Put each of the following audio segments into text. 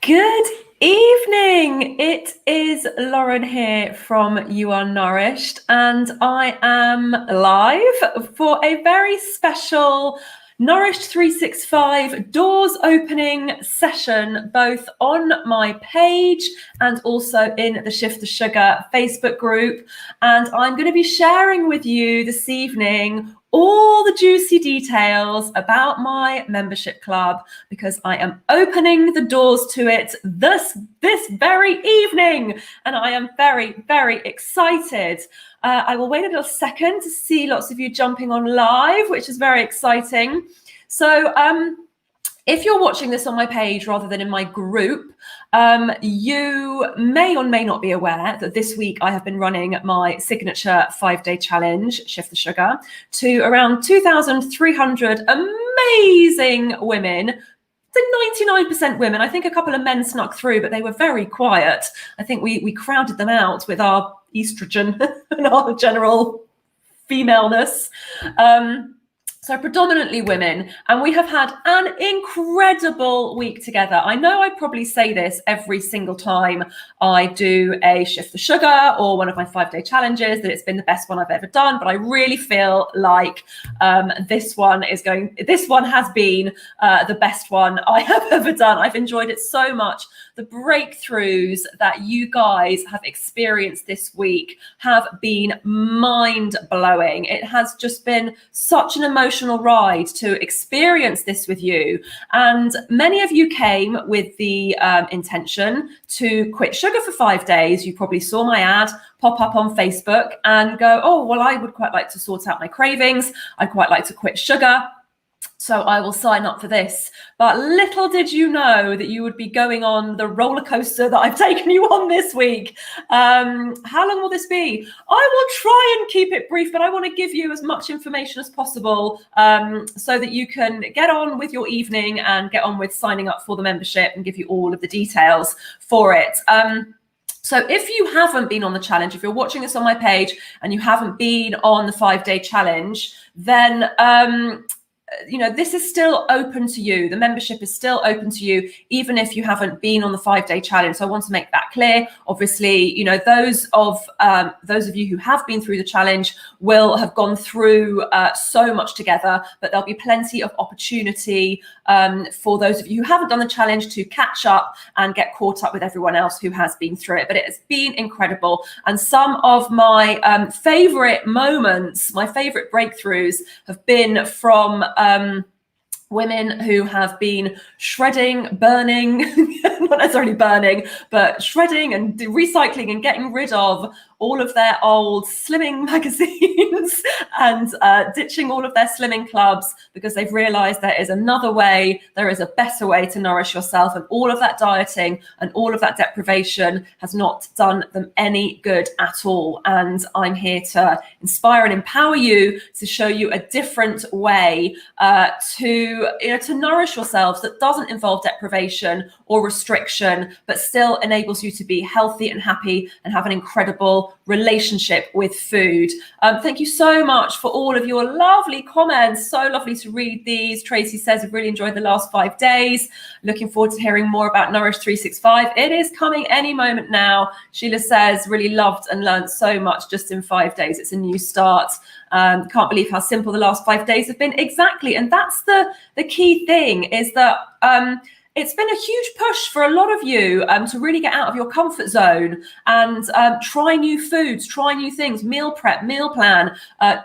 Good evening. It is Lauren here from You Are Nourished, and I am live for a very special Nourished 365 doors opening session, both on my page and also in the Shift the Sugar Facebook group. And I'm going to be sharing with you this evening all the juicy details about my membership club, because I am opening the doors to it this very evening, and I am very, very excited. I will wait a little second to see lots of you jumping on live, which is very exciting. So if you're watching this on my page rather than in my group, you may or may not be aware that this week I have been running my signature 5-day challenge, Shift the Sugar, to around 2,300 amazing women. 99% women. I think a couple of men snuck through, but they were very quiet. I think we crowded them out with our estrogen and our general femaleness. So predominantly women, and we have had an incredible week together. I know I probably say this every single time I do a Shift the Sugar or one of my 5-day challenges, that it's been the best one I've ever done, but I really feel like this one has been the best one I have ever done. I've enjoyed it so much. The breakthroughs that you guys have experienced this week have been mind-blowing. It has just been such an emotional ride to experience this with you. And many of you came with the intention to quit sugar for 5 days. You probably saw my ad pop up on Facebook and go, oh, well, I would quite like to sort out my cravings. I'd quite like to quit sugar, so I will sign up for this. But little did you know that you would be going on the roller coaster that I've taken you on this week. How long will this be? I will try and keep it brief, but I want to give you as much information as possible so that you can get on with your evening and get on with signing up for the membership and give you all of the details for it. So if you haven't been on the challenge, if you're watching this on my page and you haven't been on the 5-day challenge, then this is still open to you. The membership is still open to you, even if you haven't been on the 5-day challenge. So I want to make that clear. Obviously, those of you who have been through the challenge will have gone through so much together, but there'll be plenty of opportunity for those of you who haven't done the challenge to catch up and get caught up with everyone else who has been through it. But it has been incredible. And some of my favorite moments, my favorite breakthroughs have been from women who have been shredding, burning, not necessarily burning, but shredding and recycling and getting rid of all of their old slimming magazines and ditching all of their slimming clubs, because they've realized there is another way, there is a better way to nourish yourself, and all of that dieting and all of that deprivation has not done them any good at all. And I'm here to inspire and empower you, to show you a different way to nourish yourselves that doesn't involve deprivation or restriction, but still enables you to be healthy and happy and have an incredible relationship with food. Thank you so much for all of your lovely comments. So lovely to read these. Tracy says, I've really enjoyed the last 5 days. Looking forward to hearing more about Nourish 365. It is coming any moment now. Sheila says, really loved and learned so much just in 5 days. It's a new start. Can't believe how simple the last 5 days have been. Exactly. And that's the key thing, is that it's been a huge push for a lot of you to really get out of your comfort zone and try new foods, try new things, meal prep, meal plan,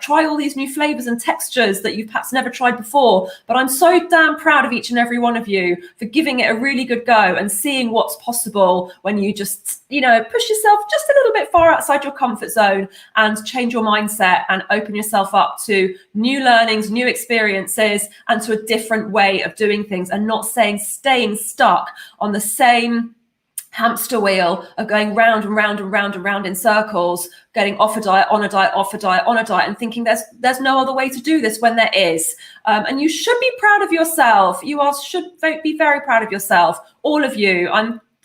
try all these new flavors and textures that you've perhaps never tried before. But I'm so damn proud of each and every one of you for giving it a really good go and seeing what's possible when you just, push yourself just a little bit far outside your comfort zone and change your mindset and open yourself up to new learnings, new experiences, and to a different way of doing things, and not staying stuck on the same hamster wheel of going round and round and round and round in circles, getting off a diet, on a diet, off a diet, on a diet, and thinking there's no other way to do this when there is. And you should be proud of yourself. Should be very proud of yourself, all of you.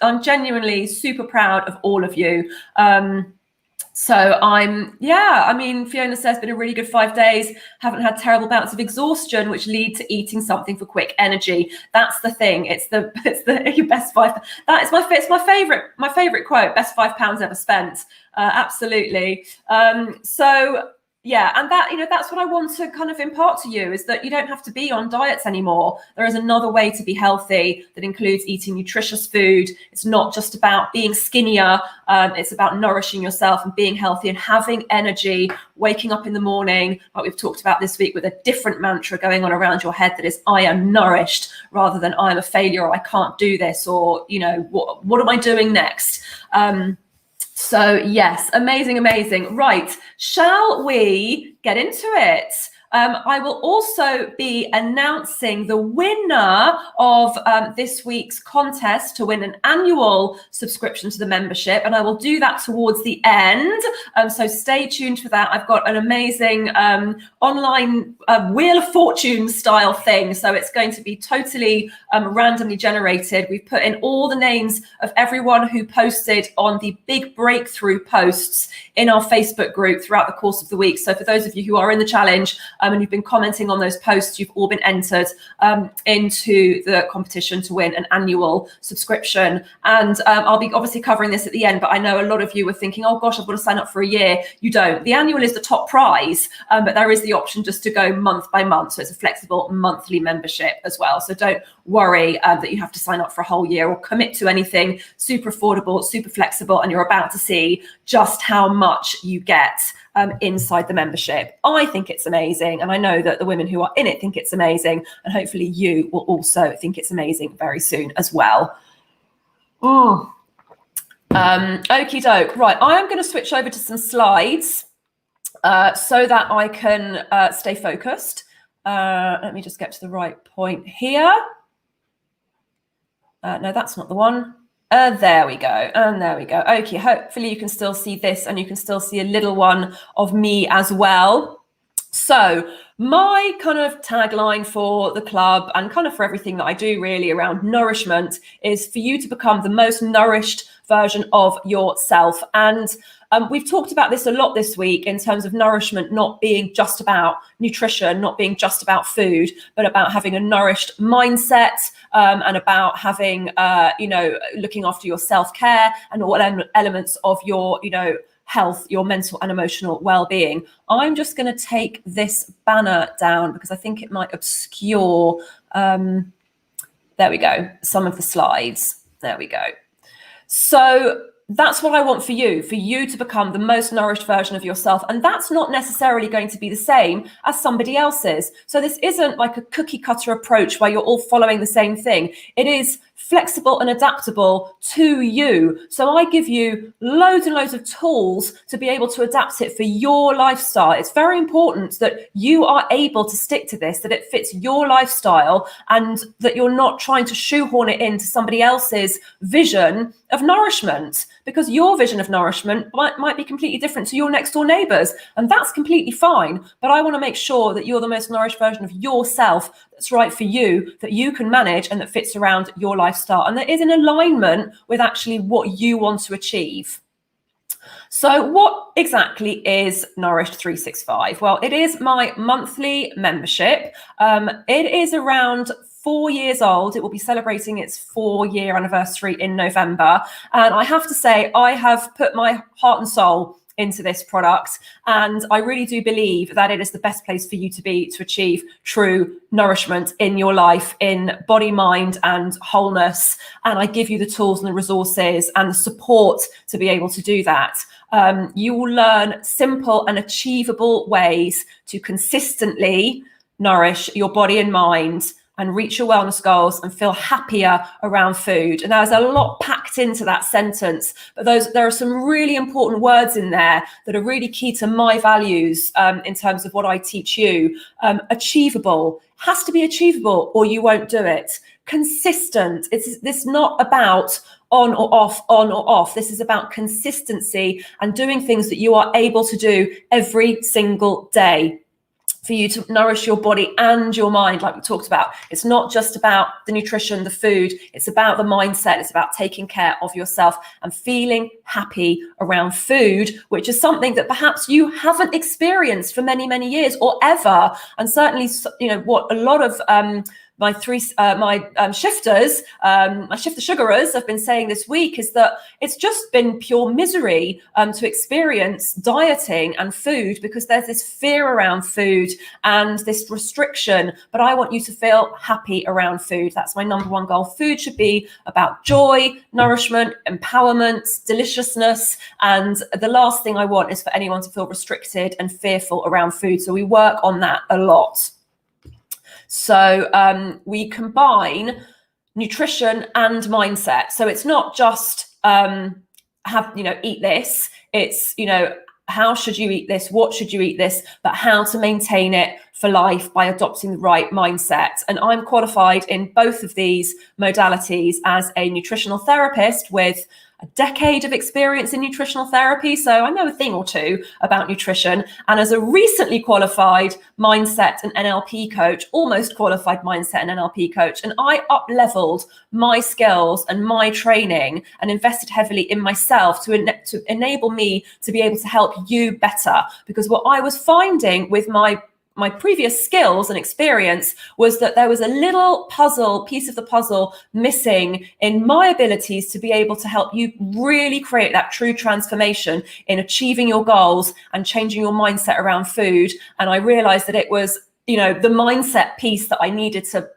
I'm genuinely super proud of all of you. So I mean, Fiona says, been a really good 5 days. Haven't had terrible bouts of exhaustion, which lead to eating something for quick energy. That's the thing. It's the your best five. That is it's my favorite quote. Best £5 ever spent. Absolutely. So yeah, and that, that's what I want to kind of impart to you, is that you don't have to be on diets anymore. There is another way to be healthy that includes eating nutritious food. It's not just about being skinnier. It's about nourishing yourself and being healthy and having energy, waking up in the morning, like we've talked about this week, with a different mantra going on around your head that is, I am nourished, rather than I am a failure, or I can't do this, or, what am I doing next? So yes, amazing. Right, shall we get into it? I will also be announcing the winner of this week's contest to win an annual subscription to the membership, and I will do that towards the end. So stay tuned for that. I've got an amazing online Wheel of Fortune style thing. So it's going to be totally randomly generated. We've put in all the names of everyone who posted on the big breakthrough posts in our Facebook group throughout the course of the week. So for those of you who are in the challenge, and you've been commenting on those posts, you've all been entered into the competition to win an annual subscription. And I'll be obviously covering this at the end, but I know a lot of you were thinking, oh gosh, I've got to sign up for a year. You don't. The annual is the top prize, but there is the option just to go month by month. So it's a flexible monthly membership as well. So don't worry that you have to sign up for a whole year or commit to anything. Super affordable, super flexible, and you're about to see just how much you get inside the membership. I think it's amazing, and I know that the women who are in it think it's amazing, and hopefully you will also think it's amazing very soon as well. Okie doke. Right, I am going to switch over to some slides so that I can stay focused. Let me just get to the right point here. No, that's not the one. There we go. And there we go. Okay, hopefully you can still see this, and you can still see a little one of me as well. So my kind of tagline for the club, and kind of for everything that I do really around nourishment, is for you to become the most nourished version of yourself. And we've talked about this a lot this week in terms of nourishment not being just about nutrition, not being just about food, but about having a nourished mindset, and about having, looking after your self-care and all elements of your, health, your mental and emotional well-being. I'm just going to take this banner down because I think it might obscure, there we go, some of the slides. There we go. So that's what I want for you to become the most nourished version of yourself. And that's not necessarily going to be the same as somebody else's. So this isn't like a cookie cutter approach where you're all following the same thing. It is flexible and adaptable to you. So I give you loads and loads of tools to be able to adapt it for your lifestyle. It's very important that you are able to stick to this, that it fits your lifestyle, and that you're not trying to shoehorn it into somebody else's vision of nourishment, because your vision of nourishment might be completely different to your next door neighbours, and that's completely fine. But I want to make sure that you're the most nourished version of yourself that's right for you, that you can manage, and that fits around your lifestyle, and that is in alignment with actually what you want to achieve. So what exactly is Nourished 365? Well, it is my monthly membership. It is around 4 years old. It will be celebrating its 4-year anniversary in November. And I have to say, I have put my heart and soul into this product, and I really do believe that it is the best place for you to be to achieve true nourishment in your life, in body, mind, and wholeness. And I give you the tools and the resources and the support to be able to do that. You will learn simple and achievable ways to consistently nourish your body and mind and reach your wellness goals and feel happier around food. And there's a lot packed into that sentence, but there are some really important words in there that are really key to my values in terms of what I teach you. Achievable, has to be achievable or you won't do it. Consistent, it's not about on or off, on or off. This is about consistency and doing things that you are able to do every single day. for you to nourish your body and your mind, like we talked about. It's not just about the nutrition, the food, it's about the mindset. It's about taking care of yourself and feeling happy around food, which is something that perhaps you haven't experienced for many, many years or ever. And certainly, what a lot of my shifters, my shifter sugarers have been saying this week is that it's just been pure misery to experience dieting and food, because there's this fear around food and this restriction. But I want you to feel happy around food. That's my number one goal. Food should be about joy, nourishment, empowerment, deliciousness. And the last thing I want is for anyone to feel restricted and fearful around food. So we work on that a lot. So we combine nutrition and mindset. So it's not just eat this. It's, how should you eat this? What should you eat this? But how to maintain it for life by adopting the right mindset. And I'm qualified in both of these modalities as a nutritional therapist with a decade of experience in nutritional therapy. So I know a thing or two about nutrition. And as a recently qualified mindset and NLP coach, almost qualified mindset and NLP coach, and I up-leveled my skills and my training and invested heavily in myself to enable me to be able to help you better. Because what I was finding with my previous skills and experience was that there was a little piece of the puzzle missing in my abilities to be able to help you really create that true transformation in achieving your goals and changing your mindset around food. And I realized that it was the mindset piece that I needed to,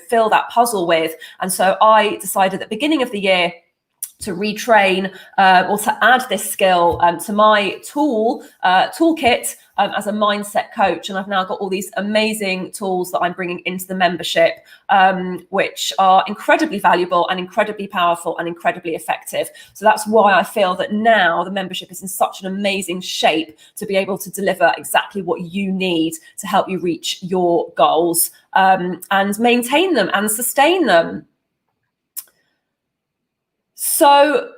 fill that puzzle with. And so I decided at the beginning of the year to retrain or to add this skill to my toolkit as a mindset coach. And I've now got all these amazing tools that I'm bringing into the membership, which are incredibly valuable and incredibly powerful and incredibly effective. So that's why I feel that now the membership is in such an amazing shape to be able to deliver exactly what you need to help you reach your goals and maintain them and sustain them. So,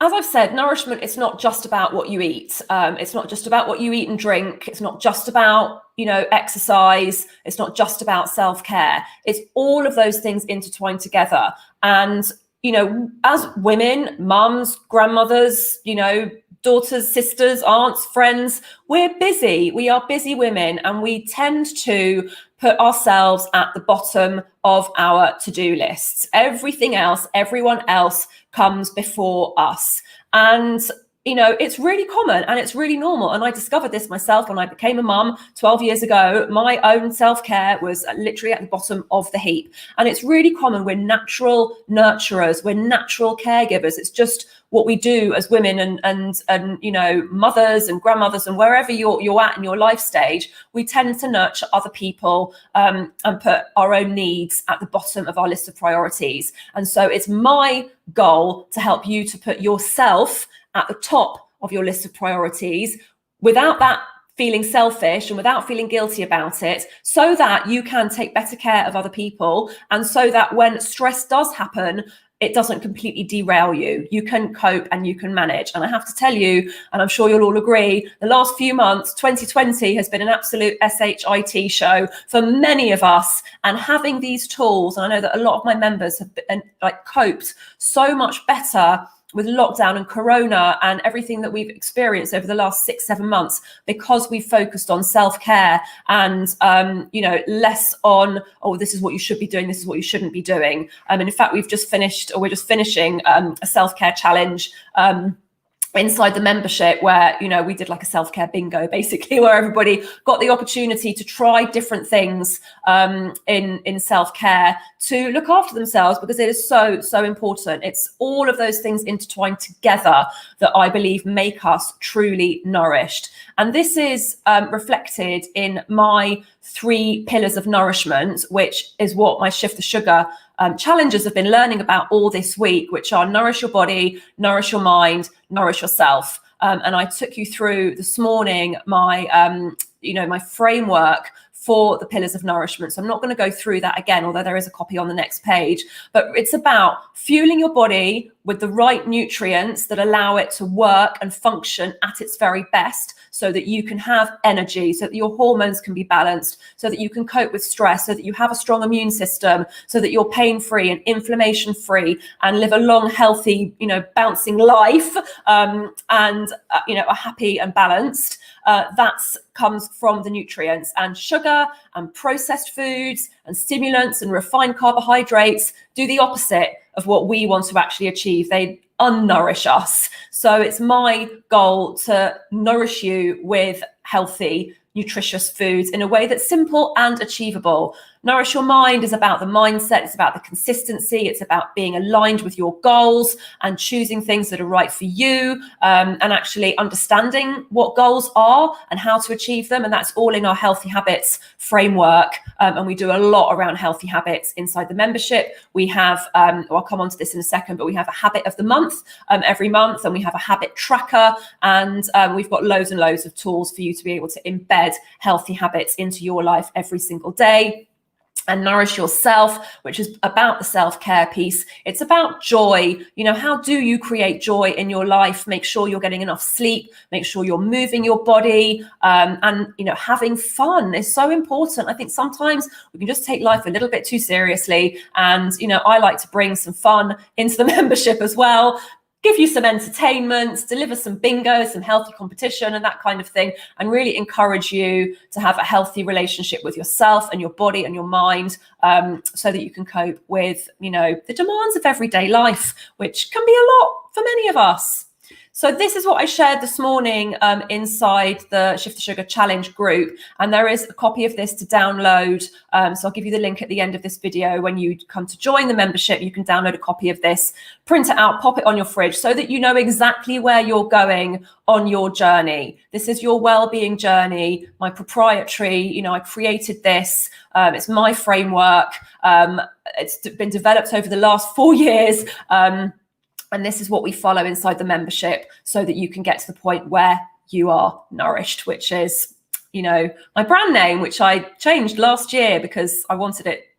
as I've said, nourishment, it's not just about what you eat. It's not just about what you eat and drink. It's not just about, exercise. It's not just about self-care. It's all of those things intertwined together. And, as women, mums, grandmothers, daughters, sisters, aunts, friends, we're busy. We are busy women, and we tend to put ourselves at the bottom of our to-do lists. Everything else, everyone else comes before us. And, it's really common and it's really normal. And I discovered this myself when I became a mum 12 years ago. My own self-care was literally at the bottom of the heap. And it's really common. We're natural nurturers. We're natural caregivers. It's just what we do as women and mothers and grandmothers and wherever you're at in your life stage. We tend to nurture other people and put our own needs at the bottom of our list of priorities. And so it's my goal to help you to put yourself at the top of your list of priorities without that feeling selfish and without feeling guilty about it, so that you can take better care of other people, and so that when stress does happen, it doesn't completely derail you. You can cope and you can manage. And I have to tell you, and I'm sure you'll all agree, the last few months, 2020 has been an absolute SHIT show for many of us. And having these tools, and I know that a lot of my members have been, coped so much better with lockdown and corona and everything that we've experienced over the last 6-7 months, because we focused on self-care and less on, this is what you should be doing, this is what you shouldn't be doing. And in fact, we're just finishing a self-care challenge inside the membership where, we did like a self-care bingo, basically, where everybody got the opportunity to try different things in self-care to look after themselves, because it is so, so important. It's all of those things intertwined together that I believe make us truly nourished. And this is reflected in my 3 pillars of nourishment, which is what my Shift the Sugar challengers have been learning about all this week, which are nourish your body, nourish your mind, nourish yourself. And I took you through this morning my framework for the pillars of nourishment. So I'm not going to go through that again, although there is a copy on the next page. But it's about fueling your body with the right nutrients that allow it to work and function at its very best, so that you can have energy, so that your hormones can be balanced, so that you can cope with stress, so that you have a strong immune system, so that you're pain-free and inflammation-free and live a long, healthy, bouncing life, and are happy and balanced. That comes from the nutrients. And sugar and processed foods and stimulants and refined carbohydrates do the opposite of what we want to actually achieve. They unnourish us. So it's my goal to nourish you with healthy, nutritious foods in a way that's simple and achievable. Nourish Your Mind is about the mindset. It's about the consistency. It's about being aligned with your goals and choosing things that are right for you, and actually understanding what goals are and how to achieve them. And that's all in our Healthy Habits framework. And we do a lot around healthy habits inside the membership. We have, I'll come on to this in a second, but we have a habit of the month every month, and we have a habit tracker, and we've got loads and loads of tools for you to be able to embed healthy habits into your life every single day. And Nourish Yourself, which is about the self-care piece. It's about joy. How do you create joy in your life? Make sure you're getting enough sleep, make sure you're moving your body, and having fun is so important. I think sometimes we can just take life a little bit too seriously, and I like to bring some fun into the membership as well. Give you some entertainment, deliver some bingo, some healthy competition and that kind of thing, and really encourage you to have a healthy relationship with yourself and your body and your mind, so that you can cope with, the demands of everyday life, which can be a lot for many of us. So this is what I shared this morning inside the Shift the Sugar Challenge group. And there is a copy of this to download. So I'll give you the link at the end of this video. When you come to join the membership, you can download a copy of this, print it out, pop it on your fridge so that you know exactly where you're going on your journey. This is your well-being journey, my proprietary, I created this. It's my framework. It's been developed over the last 4 years. And this is what we follow inside the membership so that you can get to the point where you are nourished, which is, my brand name, which I changed last year because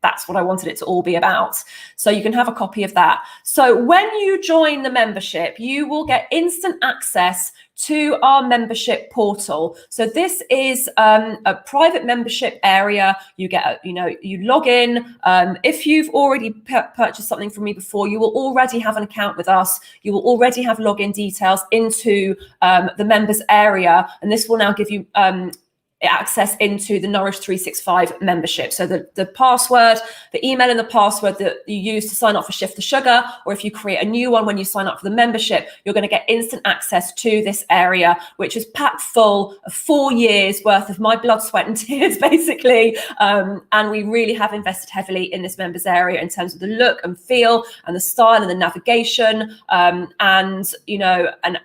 that's what I wanted it to all be about. So you can have a copy of that. So when you join the membership, you will get instant access to our membership portal. So this is a private membership area. You get, you log in. If you've already purchased something from me before, you will already have an account with us. You will already have login details into the members area. And this will now give you access into the Nourish 365 membership. So the password, the email and the password that you use to sign up for Shift the Sugar, or if you create a new one when you sign up for the membership, you're going to get instant access to this area, which is packed full of 4 years worth of my blood, sweat and tears, basically. And we really have invested heavily in this members area in terms of the look and feel and the style and the navigation, and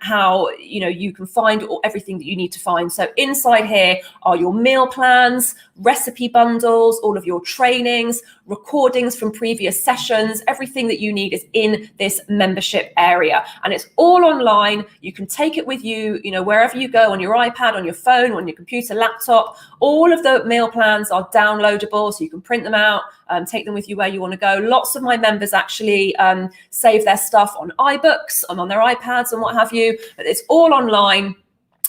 how, you can find everything that you need to find. So inside here are your meal plans, recipe bundles, all of your trainings, recordings from previous sessions. Everything that you need is in this membership area, and it's all online. You can take it with you, wherever you go, on your iPad, on your phone, on your computer, laptop. All of the meal plans are downloadable, so you can print them out, take them with you where you want to go. Lots of my members actually save their stuff on iBooks and on their iPads and what have you, but it's all online.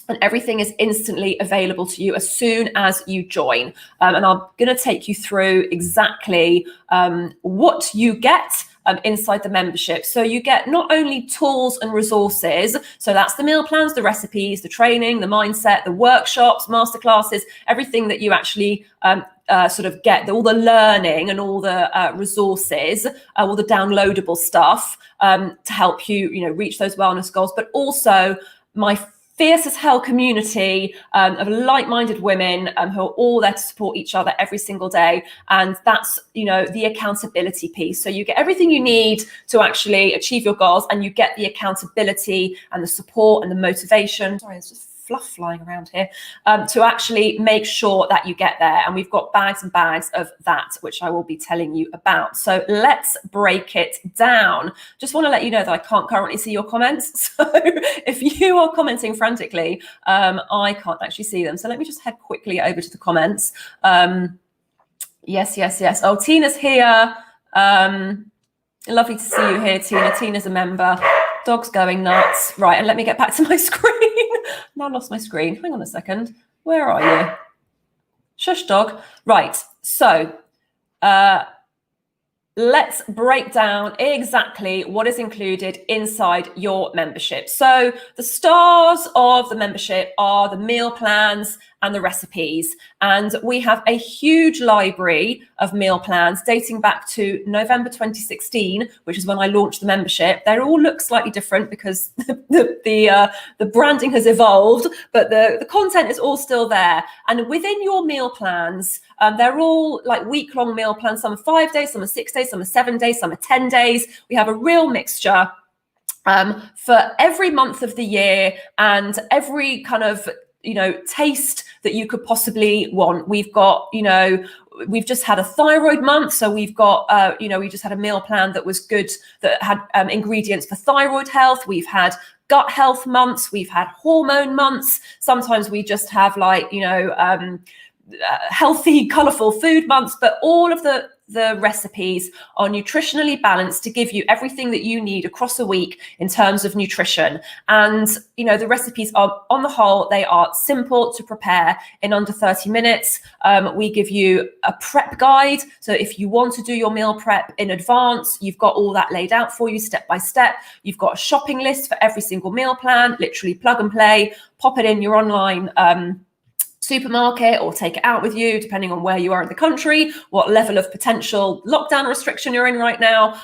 And everything is instantly available to you as soon as you join. And I'm going to take you through exactly what you get inside the membership. So you get not only tools and resources, so that's the meal plans, the recipes, the training, the mindset, the workshops, masterclasses, everything that you actually sort of get, all the learning and all the resources, all the downloadable stuff to help you, reach those wellness goals, but also my fierce as hell community of like-minded women who are all there to support each other every single day. And that's, the accountability piece. So you get everything you need to actually achieve your goals, and you get the accountability and the support and the motivation. Sorry, it's just fluff flying around here, to actually make sure that you get there. And we've got bags and bags of that, which I will be telling you about. So let's break it down. Just want to let you know that I can't currently see your comments. So if you are commenting frantically, I can't actually see them. So let me just head quickly over to the comments. Yes. Oh, Tina's here. Lovely to see you here, Tina. Tina's a member. Dog's going nuts. Right, and let me get back to my screen. Now I lost my screen. Hang on a second. Where are you? Shush, dog. Right, so let's break down exactly what is included inside your membership. So the stars of the membership are the meal plans and the recipes. And we have a huge library of meal plans dating back to November 2016, which is when I launched the membership. They all look slightly different because the branding has evolved, but the content is all still there. And within your meal plans, they're all like week-long meal plans. Some are 5 days, some are 6 days, some are 7 days, some are 10 days. We have a real mixture for every month of the year and every kind of taste that you could possibly want. We've got, we've just had a thyroid month. So we've got, we just had a meal plan that was good, that had ingredients for thyroid health. We've had gut health months. We've had hormone months. Sometimes we just have healthy, colorful food months, but all of the recipes are nutritionally balanced to give you everything that you need across a week in terms of nutrition. And, the recipes are, on the whole, they are simple to prepare in under 30 minutes. We give you a prep guide. So if you want to do your meal prep in advance, you've got all that laid out for you step by step. You've got a shopping list for every single meal plan, literally plug and play, pop it in your online supermarket or take it out with you, depending on where you are in the country, what level of potential lockdown restriction you're in right now.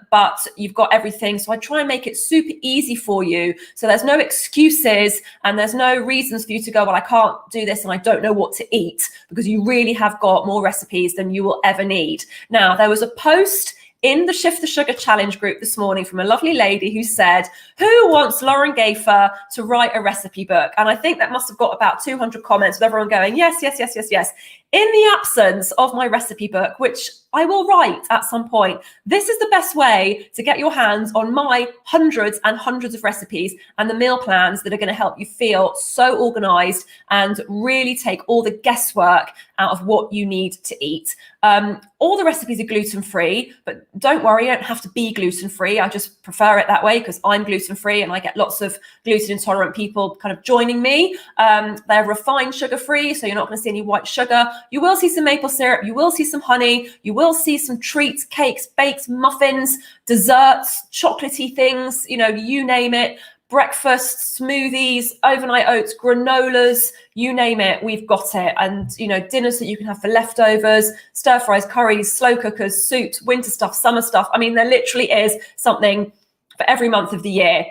But you've got everything. So I try and make it super easy for you. So there's no excuses and there's no reasons for you to go, well, I can't do this and I don't know what to eat, because you really have got more recipes than you will ever need. Now, there was a post in the Shift the Sugar Challenge group this morning from a lovely lady who said, who wants Lauren Gafer to write a recipe book? And I think that must have got about 200 comments with everyone going, yes, yes, yes, yes, yes. In the absence of my recipe book, which I will write at some point, this is the best way to get your hands on my hundreds and hundreds of recipes and the meal plans that are going to help you feel so organized and really take all the guesswork out of what you need to eat. All the recipes are gluten-free, but don't worry, you don't have to be gluten-free. I just prefer it that way because I'm gluten-free and I get lots of gluten-intolerant people kind of joining me. They're refined sugar-free, so you're not going to see any white sugar. You will see some maple syrup. You will see some honey. You will see some treats, cakes, bakes, muffins, desserts, chocolatey things, you name it. Breakfast, smoothies, overnight oats, granolas, you name it, we've got it. And, dinners that you can have for leftovers, stir fries, curries, slow cookers, soups, winter stuff, summer stuff. I mean, there literally is something for every month of the year.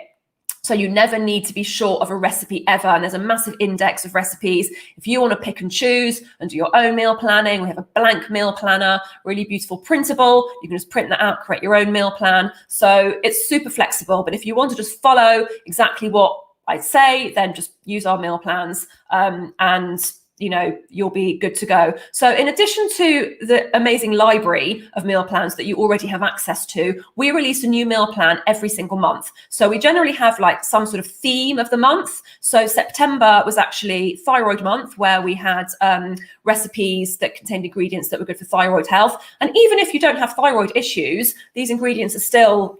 So you never need to be short of a recipe ever. And there's a massive index of recipes. If you want to pick and choose and do your own meal planning, we have a blank meal planner, really beautiful, printable. You can just print that out, create your own meal plan. So it's super flexible. But if you want to just follow exactly what I say, then just use our meal plans and you'll be good to go. So in addition to the amazing library of meal plans that you already have access to, we release a new meal plan every single month. So we generally have like some sort of theme of the month. So September was actually thyroid month, where we had recipes that contained ingredients that were good for thyroid health. And even if you don't have thyroid issues, these ingredients are still,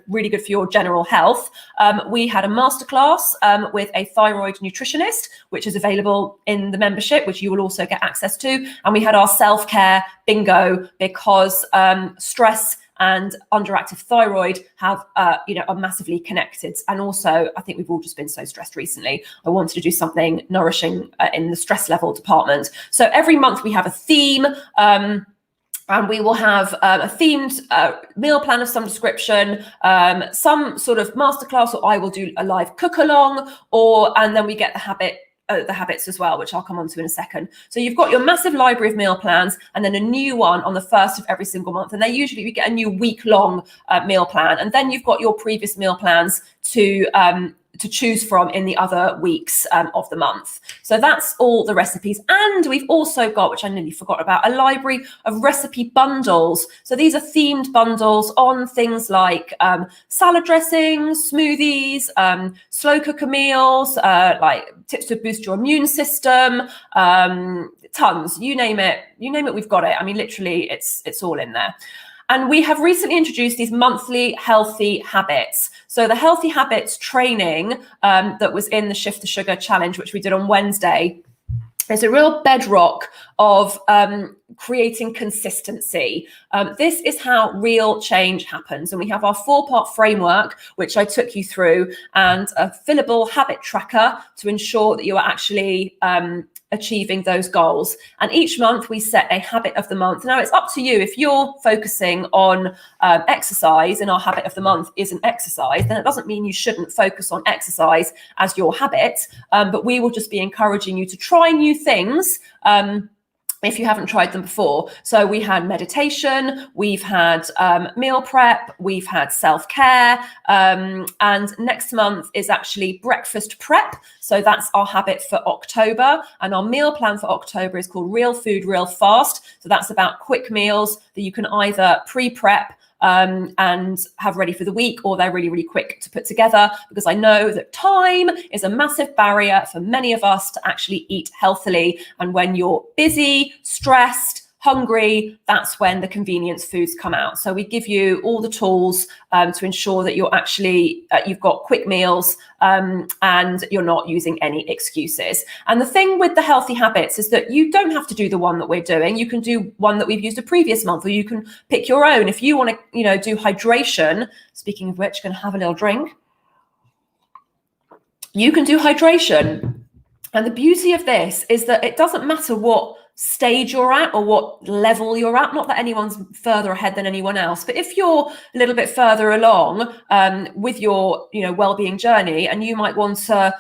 really good for your general health. We had a masterclass with a thyroid nutritionist, which is available in the membership, which you will also get access to. And we had our self-care bingo, because stress and underactive thyroid are massively connected. And also, I think we've all just been so stressed recently. I wanted to do something nourishing in the stress level department. So every month we have a theme. And we will have a themed meal plan of some description, some sort of masterclass, or I will do a live cook along, and then we get the habits as well, which I'll come on to in a second. So you've got your massive library of meal plans, and then a new one on the first of every single month. And we get a new week-long meal plan, and then you've got your previous meal plans to choose from in the other weeks of the month. So that's all the recipes. And we've also got, which I nearly forgot about, a library of recipe bundles. So these are themed bundles on things like salad dressings, smoothies, slow cooker meals, like tips to boost your immune system, tons, you name it, we've got it. I mean, literally it's all in there. And we have recently introduced these monthly healthy habits. So the healthy habits training that was in the Shift the Sugar challenge, which we did on Wednesday, is a real bedrock of creating consistency. This is how real change happens. And we have our 4-part framework, which I took you through, and a fillable habit tracker to ensure that you are actually achieving those goals. And each month we set a habit of the month. Now it's up to you. If you're focusing on exercise and our habit of the month isn't exercise, then it doesn't mean you shouldn't focus on exercise as your habit. But we will just be encouraging you to try new things if you haven't tried them before. So we had meditation, we've had meal prep, we've had self-care, and next month is actually breakfast prep. So that's our habit for October, and our meal plan for October is called Real Food, Real Fast. So that's about quick meals that you can either pre-prep and have ready for the week, or they're really, really quick to put together, because I know that time is a massive barrier for many of us to actually eat healthily. And when you're busy, stressed, hungry, that's when the convenience foods come out. So we give you all the tools to ensure that you're actually, you've got quick meals and you're not using any excuses. And the thing with the healthy habits is that you don't have to do the one that we're doing. You can do one that we've used a previous month, or you can pick your own. If you want to, do hydration, speaking of which, going to have a little drink. You can do hydration. And the beauty of this is that it doesn't matter what stage you're at or what level you're at. Not that anyone's further ahead than anyone else, but if you're a little bit further along with your well-being journey, and you might want to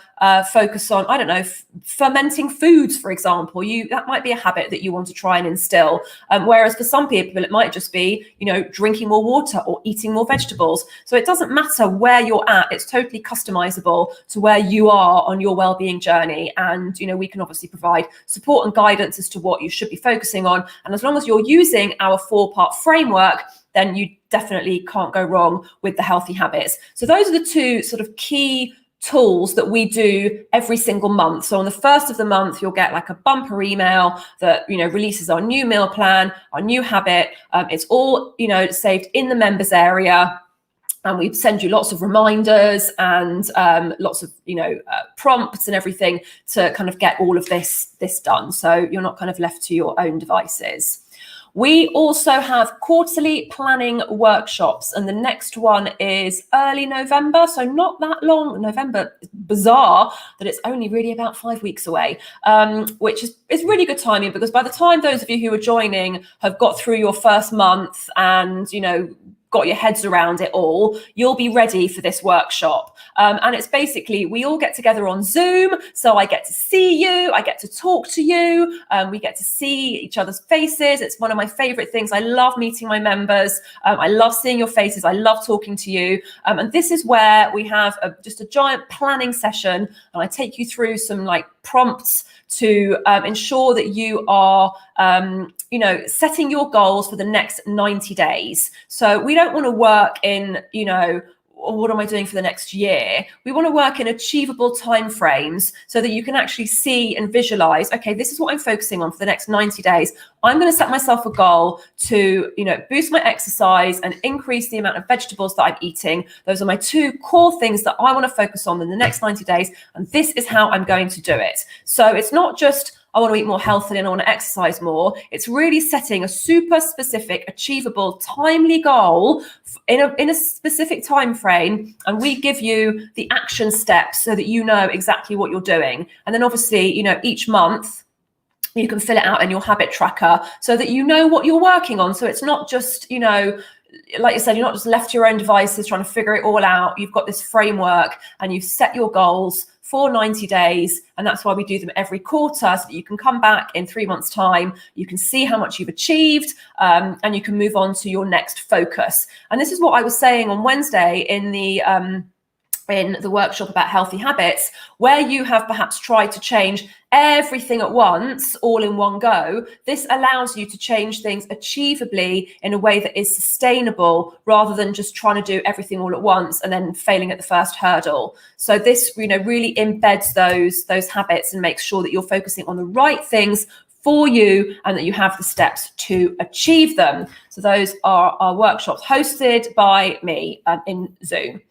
focus on, I don't know, fermenting foods, for example, that might be a habit that you want to try and instill. Whereas for some people, it might just be, drinking more water or eating more vegetables. So it doesn't matter where you're at. It's totally customizable to where you are on your well-being journey. And, we can obviously provide support and guidance as to what you should be focusing on. And as long as you're using our 4-part framework, then you definitely can't go wrong with the healthy habits. So those are the two sort of key tools that we do every single month. So on the first of the month, you'll get like a bumper email that, releases our new meal plan, our new habit. It's all, saved in the members area. And we send you lots of reminders and lots of, prompts and everything to kind of get all of this done. So you're not kind of left to your own devices. We also have quarterly planning workshops, and the next one is early November, so not that long. November, bizarre that it's only really about 5 weeks away, which is really good timing, because by the time those of you who are joining have got through your first month and, got your heads around it all, you'll be ready for this workshop. And it's basically, we all get together on Zoom. So I get to see you, I get to talk to you, we get to see each other's faces. It's one of my favorite things. I love meeting my members. I love seeing your faces. I love talking to you. And this is where we have just a giant planning session. And I take you through some prompts to ensure that you are, setting your goals for the next 90 days. So we don't want to work in, what am I doing for the next year? We want to work in achievable timeframes so that you can actually see and visualize, okay, this is what I'm focusing on for the next 90 days. I'm going to set myself a goal to, boost my exercise and increase the amount of vegetables that I'm eating. Those are my 2 core things that I want to focus on in the next 90 days. And this is how I'm going to do it. So it's not just, I want to eat more healthily and I want to exercise more. It's really setting a super specific, achievable, timely goal in a specific time frame. And we give you the action steps so that you know exactly what you're doing. And then obviously, each month, you can fill it out in your habit tracker so that you know what you're working on. So it's not just, like you said, you're not just left to your own devices trying to figure it all out. You've got this framework and you've set your goals for 90 days. And that's why we do them every quarter, so that you can come back in 3 months' time. You can see how much you've achieved and you can move on to your next focus. And this is what I was saying on Wednesday in the workshop about healthy habits, where you have perhaps tried to change everything at once, all in one go. This allows you to change things achievably in a way that is sustainable, rather than just trying to do everything all at once and then failing at the first hurdle. So this, really embeds those habits and makes sure that you're focusing on the right things for you and that you have the steps to achieve them. So those are our workshops hosted by me in Zoom.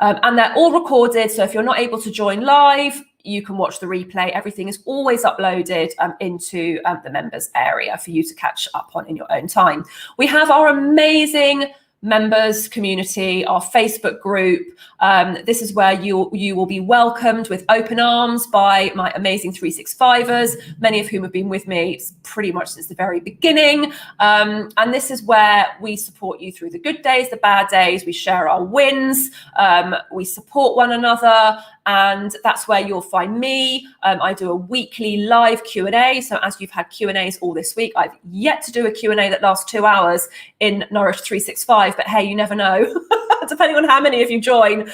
And they're all recorded. So if you're not able to join live, you can watch the replay. Everything is always uploaded into the members area for you to catch up on in your own time. We have our amazing members community, our Facebook group. This is where you will be welcomed with open arms by my amazing 365ers, many of whom have been with me pretty much since the very beginning. And this is where we support you through the good days, the bad days. We share our wins. We support one another. And that's where you'll find me. I do a weekly live Q&A. So as you've had Q&As all this week, I've yet to do a Q&A that lasts 2 hours in Nourished 365. But hey, you never know, depending on how many of you join.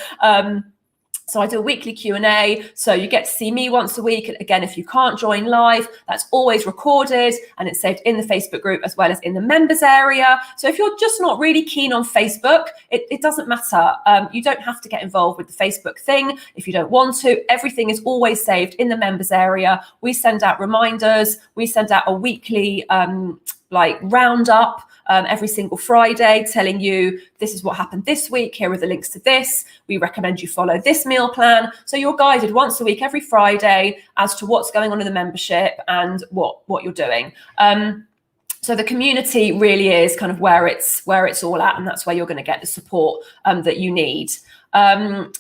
So I do a weekly Q&A. So you get to see me once a week. And again, if you can't join live, that's always recorded and it's saved in the Facebook group as well as in the members area. So if you're just not really keen on Facebook, it doesn't matter. You don't have to get involved with the Facebook thing if you don't want to. Everything is always saved in the members area. We send out reminders. We send out a weekly roundup every single Friday telling you this is what happened this week. Here are the links to this. We recommend you follow this meal plan. So you're guided once a week, every Friday, as to what's going on in the membership and what you're doing. So the community really is kind of where it's all at, and that's where you're going to get the support that you need.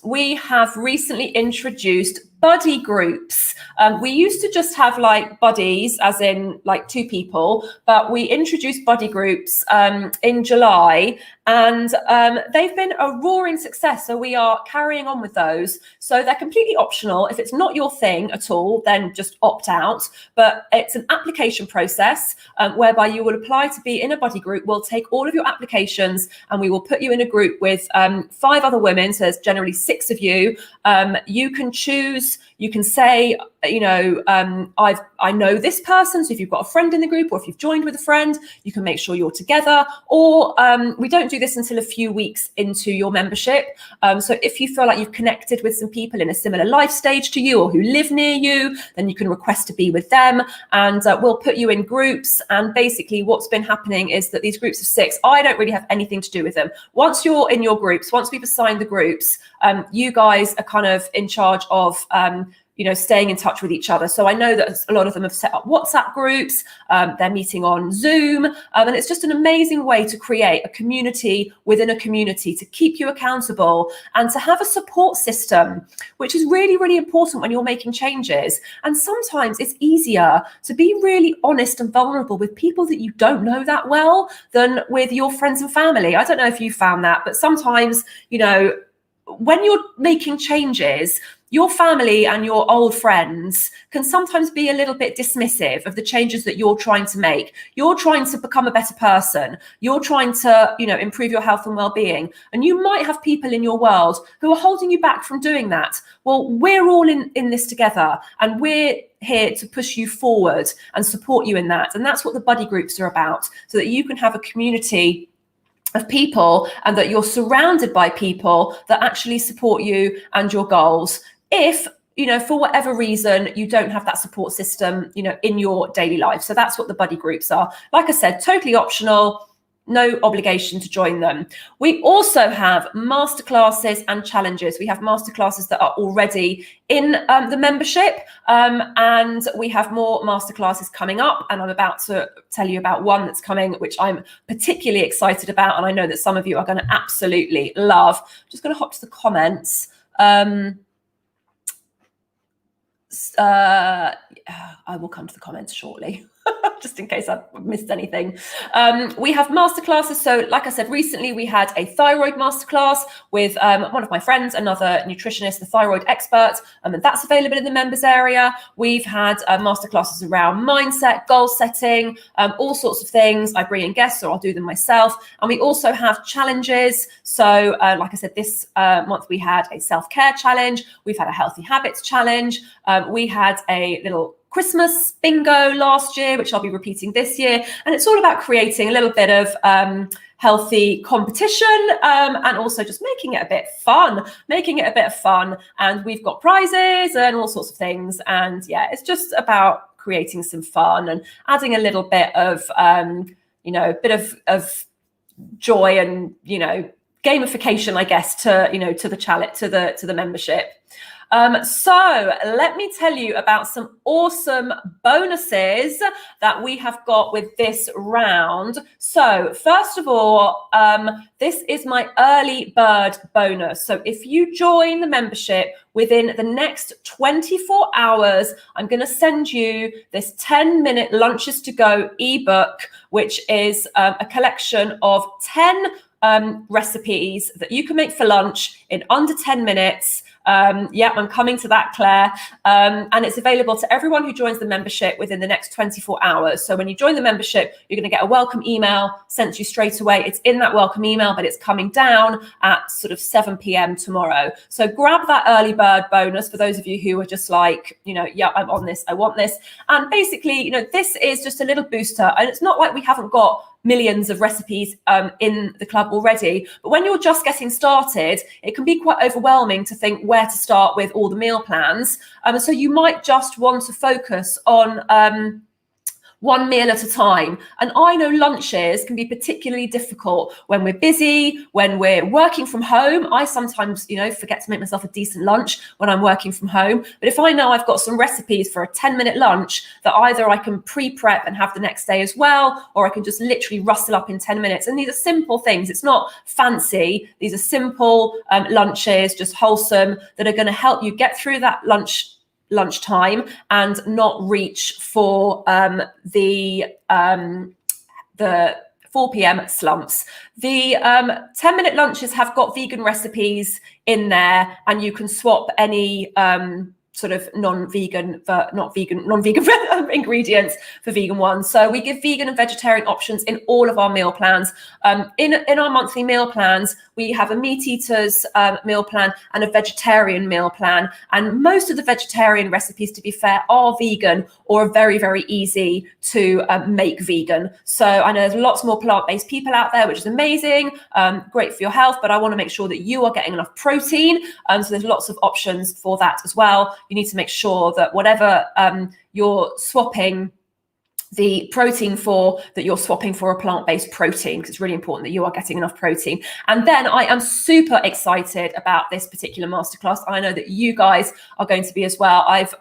We have recently introduced buddy groups. We used to just have like buddies, as in like 2 people, but we introduced buddy groups in July, and they've been a roaring success. So we are carrying on with those. So they're completely optional. If it's not your thing at all, then just opt out. But it's an application process whereby you will apply to be in a buddy group. We'll take all of your applications and we will put you in a group with 5 other women. So there's generally 6 of you. You can choose. You can say, I know this person. So if you've got a friend in the group, or if you've joined with a friend, you can make sure you're together. Or we don't do this until a few weeks into your membership. So if you feel like you've connected with some people in a similar life stage to you or who live near you, then you can request to be with them, and we'll put you in groups. And basically what's been happening is that these groups of 6, I don't really have anything to do with them. Once you're in your groups, once we've assigned the groups, you guys are kind of in charge of staying in touch with each other. So I know that a lot of them have set up WhatsApp groups, they're meeting on Zoom, and it's just an amazing way to create a community within a community, to keep you accountable and to have a support system, which is really, really important when you're making changes. And sometimes it's easier to be really honest and vulnerable with people that you don't know that well than with your friends and family. I don't know if you found that, but sometimes, when you're making changes, your family and your old friends can sometimes be a little bit dismissive of the changes that you're trying to make. You're trying to become a better person. You're trying to, improve your health and well-being. And you might have people in your world who are holding you back from doing that. Well, we're all in this together, and we're here to push you forward and support you in that. And that's what the buddy groups are about, so that you can have a community of people and that you're surrounded by people that actually support you and your goals. If, for whatever reason, you don't have that support system, in your daily life. So that's what the buddy groups are. Like I said, totally optional, no obligation to join them. We also have masterclasses and challenges. We have masterclasses that are already in the membership, and we have more masterclasses coming up. And I'm about to tell you about one that's coming, which I'm particularly excited about. And I know that some of you are going to absolutely love. I'm just going to hop to the comments. I will come to the comments shortly, just in case I've missed anything. We have masterclasses. So like I said, recently we had a thyroid masterclass with one of my friends, another nutritionist, the thyroid expert, and that's available in the members area. We've had masterclasses around mindset, goal setting, all sorts of things. I bring in guests, or I'll do them myself. And we also have challenges. So like I said, this month we had a self-care challenge. We've had a healthy habits challenge. We had a little Christmas bingo last year, which I'll be repeating this year. And it's all about creating a little bit of healthy competition, and also just making it a bit fun, And we've got prizes and all sorts of things. And yeah, it's just about creating some fun and adding a little bit of, a bit of joy and, gamification, I guess, to the membership. So let me tell you about some awesome bonuses that we have got with this round. So first of all, this is my early bird bonus. So if you join the membership within the next 24 hours, I'm going to send you this 10-minute lunches to go ebook, which is a collection of 10 recipes that you can make for lunch in under 10 minutes. I'm coming to that, Claire. And it's available to everyone who joins the membership within the next 24 hours. So when you join the membership, you're going to get a welcome email sent to you straight away. It's in that welcome email, but it's coming down at sort of 7 p.m. tomorrow. So grab that early bird bonus for those of you who are just like, I'm on this, I want this. And basically, this is just a little booster. And it's not like we haven't got millions of recipes in the club already. But when you're just getting started, it can be quite overwhelming to think where to start with all the meal plans. So you might just want to focus on one meal at a time. And I know lunches can be particularly difficult when we're busy, when we're working from home. I sometimes, forget to make myself a decent lunch when I'm working from home. But if I know I've got some recipes for a 10-minute lunch that either I can pre-prep and have the next day as well, or I can just literally rustle up in 10 minutes. And these are simple things. It's not fancy. These are simple lunches, just wholesome, that are going to help you get through that lunchtime and not reach for the 4 p.m. slumps. The 10-minute lunches have got vegan recipes in there, and you can swap any sort of non-vegan ingredients for vegan ones. So we give vegan and vegetarian options in all of our meal plans. In our monthly meal plans, we have a meat eaters meal plan and a vegetarian meal plan. And most of the vegetarian recipes, to be fair, are vegan or are very, very easy to make vegan. So I know there's lots more plant-based people out there, which is amazing, great for your health, but I want to make sure that you are getting enough protein. So there's lots of options for that as well. You need to make sure that whatever you're swapping the protein for, that you're swapping for a plant-based protein, because it's really important that you are getting enough protein. And then I am super excited about this particular masterclass. I know that you guys are going to be as well. I've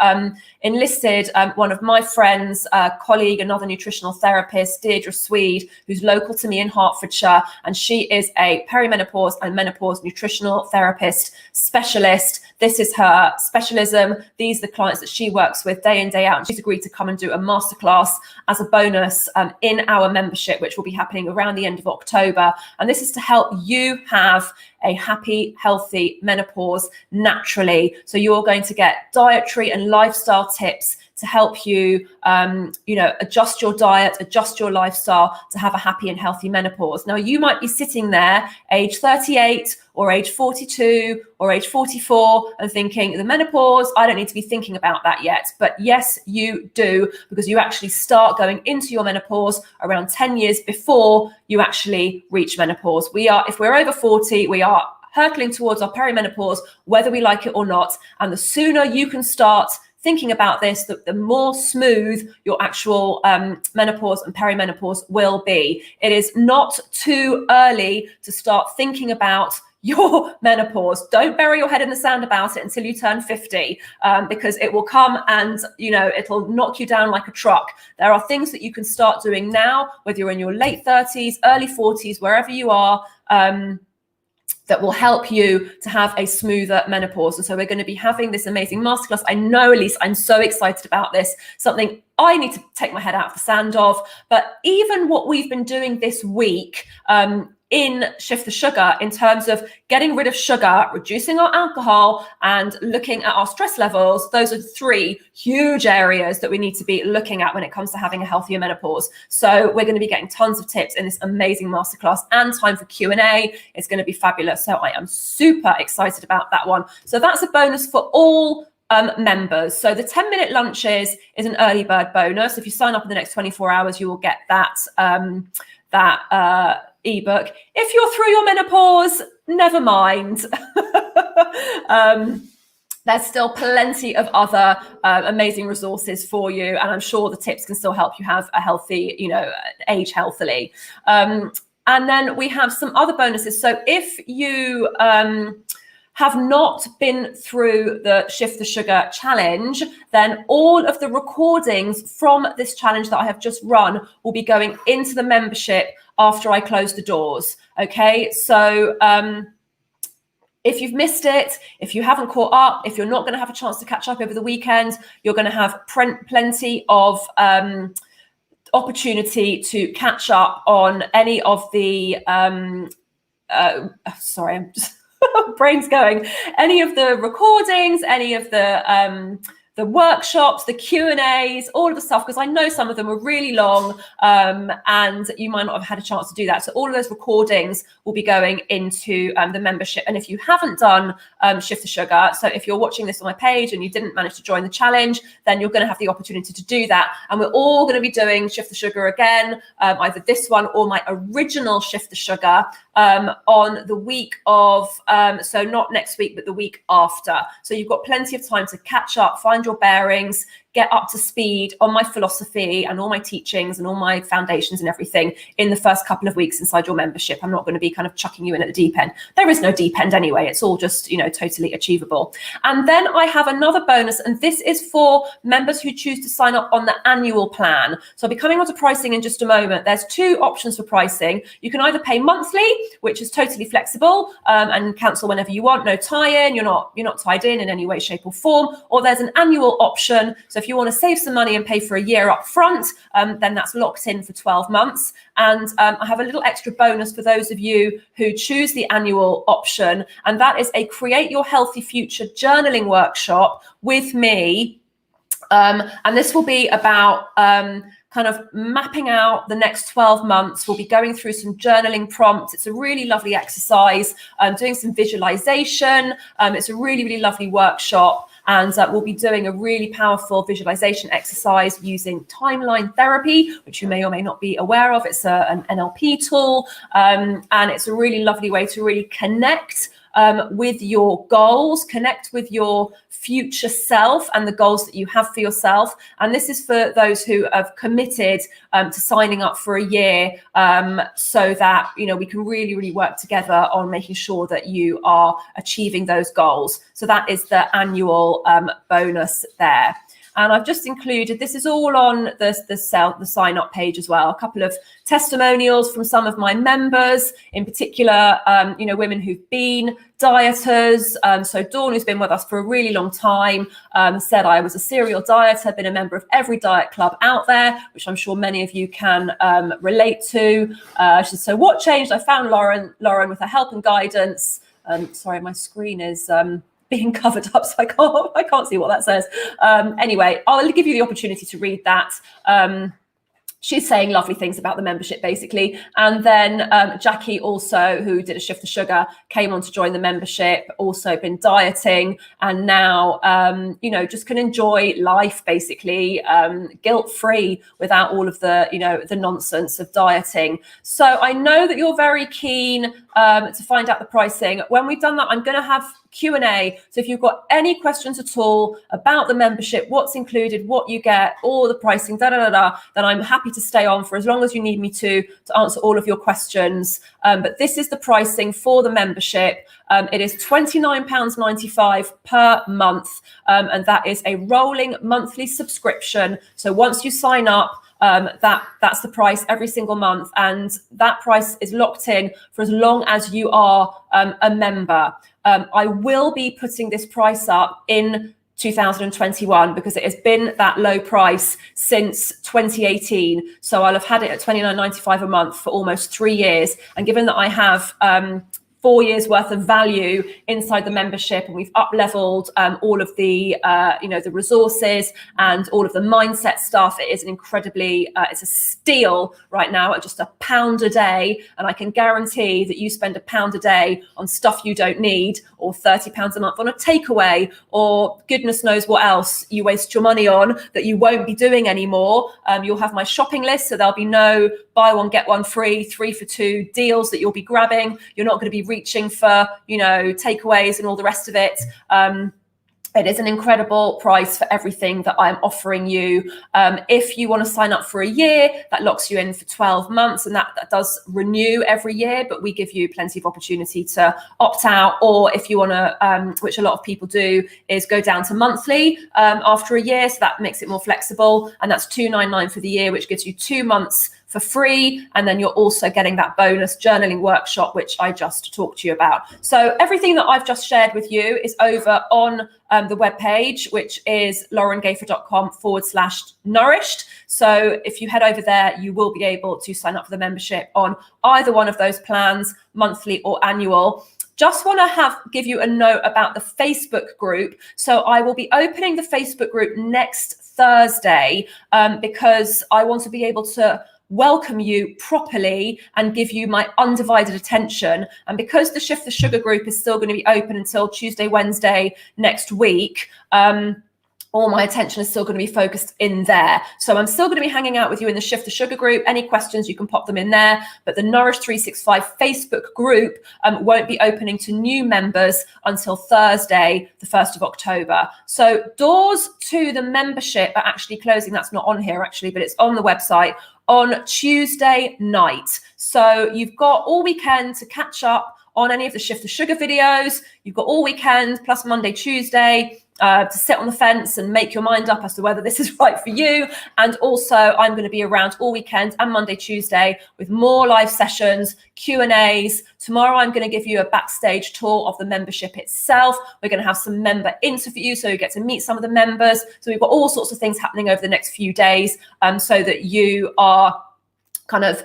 enlisted one of my friends, colleague, another nutritional therapist, Deirdre Swede, who's local to me in Hertfordshire, and she is a perimenopause and menopause nutritional therapist specialist. This is her specialism. These are the clients that she works with day in, day out. And she's agreed to come and do a masterclass as a bonus in our membership, which will be happening around the end of October. And this is to help you have a happy, healthy menopause naturally. So you're going to get dietary and lifestyle tips to help you, adjust your diet, adjust your lifestyle to have a happy and healthy menopause. Now, you might be sitting there age 38 or age 42 or age 44 and thinking, the menopause, I don't need to be thinking about that yet. But yes, you do, because you actually start going into your menopause around 10 years before you actually reach menopause. If we're over 40, we are hurtling towards our perimenopause, whether we like it or not. And the sooner you can start thinking about this, the more smooth your actual menopause and perimenopause will be. It is not too early to start thinking about your menopause. Don't bury your head in the sand about it until you turn 50, because it will come and, it'll knock you down like a truck. There are things that you can start doing now, whether you're in your late 30s, early 40s, wherever you are, that will help you to have a smoother menopause. And so we're going to be having this amazing masterclass. I know, Elise, I'm so excited about this, something I need to take my head out of the sand of. But even what we've been doing this week in Shift the Sugar, in terms of getting rid of sugar, reducing our alcohol, and looking at our stress levels, those are three huge areas that we need to be looking at when it comes to having a healthier menopause. So we're going to be getting tons of tips in this amazing masterclass, and time for Q&A. It's going to be fabulous. So I am super excited about that one. So that's a bonus for all members. So the 10-minute lunches is an early bird bonus. If you sign up in the next 24 hours, you will get that ebook. If you're through your menopause, never mind. there's still plenty of other amazing resources for you. And I'm sure the tips can still help you have a healthy, age healthily. And then we have some other bonuses. So if you have not been through the Shift the Sugar challenge, then all of the recordings from this challenge that I have just run will be going into the membership after I close the doors. Okay, so if you've missed it, if you haven't caught up, if you're not going to have a chance to catch up over the weekend, you're going to have plenty of opportunity to catch up on any of the sorry, I'm just brain's going. Any of the recordings, any of the workshops, the Q&As, all of the stuff, because I know some of them were really long and you might not have had a chance to do that. So all of those recordings will be going into the membership. And if you haven't done Shift the Sugar, so if you're watching this on my page and you didn't manage to join the challenge, then you're going to have the opportunity to do that. And we're all going to be doing Shift the Sugar again, either this one or my original Shift the Sugar on the week of, so not next week, but the week after. So you've got plenty of time to catch up, find your bearings, get up to speed on my philosophy and all my teachings and all my foundations and everything in the first couple of weeks inside your membership. I'm not going to be kind of chucking you in at the deep end. There is no deep end anyway. It's all just, totally achievable. And then I have another bonus, and this is for members who choose to sign up on the annual plan. So I'll be coming on to pricing in just a moment. There's two options for pricing. You can either pay monthly, which is totally flexible and cancel whenever you want, no tie-in, you're not tied in any way, shape or form, or there's an annual option. So if you want to save some money and pay for a year up front, then that's locked in for 12 months. And I have a little extra bonus for those of you who choose the annual option, and that is a Create Your Healthy Future journaling workshop with me. And this will be about kind of mapping out the next 12 months. We'll be going through some journaling prompts. It's a really lovely exercise, doing some visualization. It's a really, really lovely workshop. And we'll be doing a really powerful visualization exercise using timeline therapy, which you may or may not be aware of. It's an NLP tool, and it's a really lovely way to really connect with your goals, connect with your future self and the goals that you have for yourself. And this is for those who have committed to signing up for a year, so that we can really, really work together on making sure that you are achieving those goals. So that is the annual bonus there. And I've just included, this is all on the sign up page as well, a couple of testimonials from some of my members, in particular, women who've been dieters. So Dawn, who's been with us for a really long time, said, I was a serial dieter, been a member of every diet club out there, which I'm sure many of you can relate to. She said, so what changed? I found Lauren with her help and guidance. Sorry, my screen is being covered up, so I can't see what that says. Anyway, I'll give you the opportunity to read that. She's saying lovely things about the membership, basically. And then Jackie also, who did a Shift the Sugar, came on to join the membership, also been dieting, and now, just can enjoy life, basically, guilt-free, without all of the, the nonsense of dieting. So I know that you're very keen to find out the pricing. When we've done that, I'm going to have Q&A. So if you've got any questions at all about the membership, what's included, what you get, all the pricing, then I'm happy to stay on for as long as you need me to answer all of your questions. But this is the pricing for the membership. It is £29.95 per month, and that is a rolling monthly subscription. So once you sign up, that's the price every single month, and that price is locked in for as long as you are a member. I will be putting this price up in 2021 because it has been that low price since 2018. So I'll have had it at £29.95 a month for almost 3 years. And given that I have 4 years worth of value inside the membership, and we've up leveled all of the the resources and all of the mindset stuff, it is an incredibly it's a steal right now at just £1 a day. And I can guarantee that you spend £1 a day on stuff you don't need, or £30 a month on a takeaway, or goodness knows what else you waste your money on that you won't be doing anymore. You'll have my shopping list, so there'll be no buy one get one free, 3 for 2 deals that you'll be grabbing. You're not going to be reaching for takeaways and all the rest of it. it is an incredible price for everything that I'm offering you. If you want to sign up for a year, that locks you in for 12 months, and that does renew every year, but we give you plenty of opportunity to opt out. Or if you want to, which a lot of people do, is go down to monthly after a year. So that makes it more flexible. And that's $299 for the year, which gives you 2 months for free. And then you're also getting that bonus journaling workshop, which I just talked to you about. So everything that I've just shared with you is over on the webpage, which is laurengayford.com/nourished. So if you head over there, you will be able to sign up for the membership on either one of those plans, monthly or annual. Just want to give you a note about the Facebook group. So I will be opening the Facebook group next Thursday because I want to be able to welcome you properly and give you my undivided attention. And because the Shift the Sugar group is still going to be open until Tuesday, Wednesday next week, all my attention is still going to be focused in there. So I'm still going to be hanging out with you in the Shift the Sugar group. Any questions, you can pop them in there. But the Nourish 365 Facebook group won't be opening to new members until Thursday, the 1st of October. So doors to the membership are actually closing. That's not on here actually, but it's on the website on Tuesday night. So you've got all weekend to catch up on any of the Shift the Sugar videos. You've got all weekend plus Monday, Tuesday to sit on the fence and make your mind up as to whether this is right for you. And also I'm going to be around all weekend and Monday, Tuesday with more live sessions, Q&As. Tomorrow I'm going to give you a backstage tour of the membership itself. We're going to have some member interviews, so you get to meet some of the members. So we've got all sorts of things happening over the next few days so that you are kind of,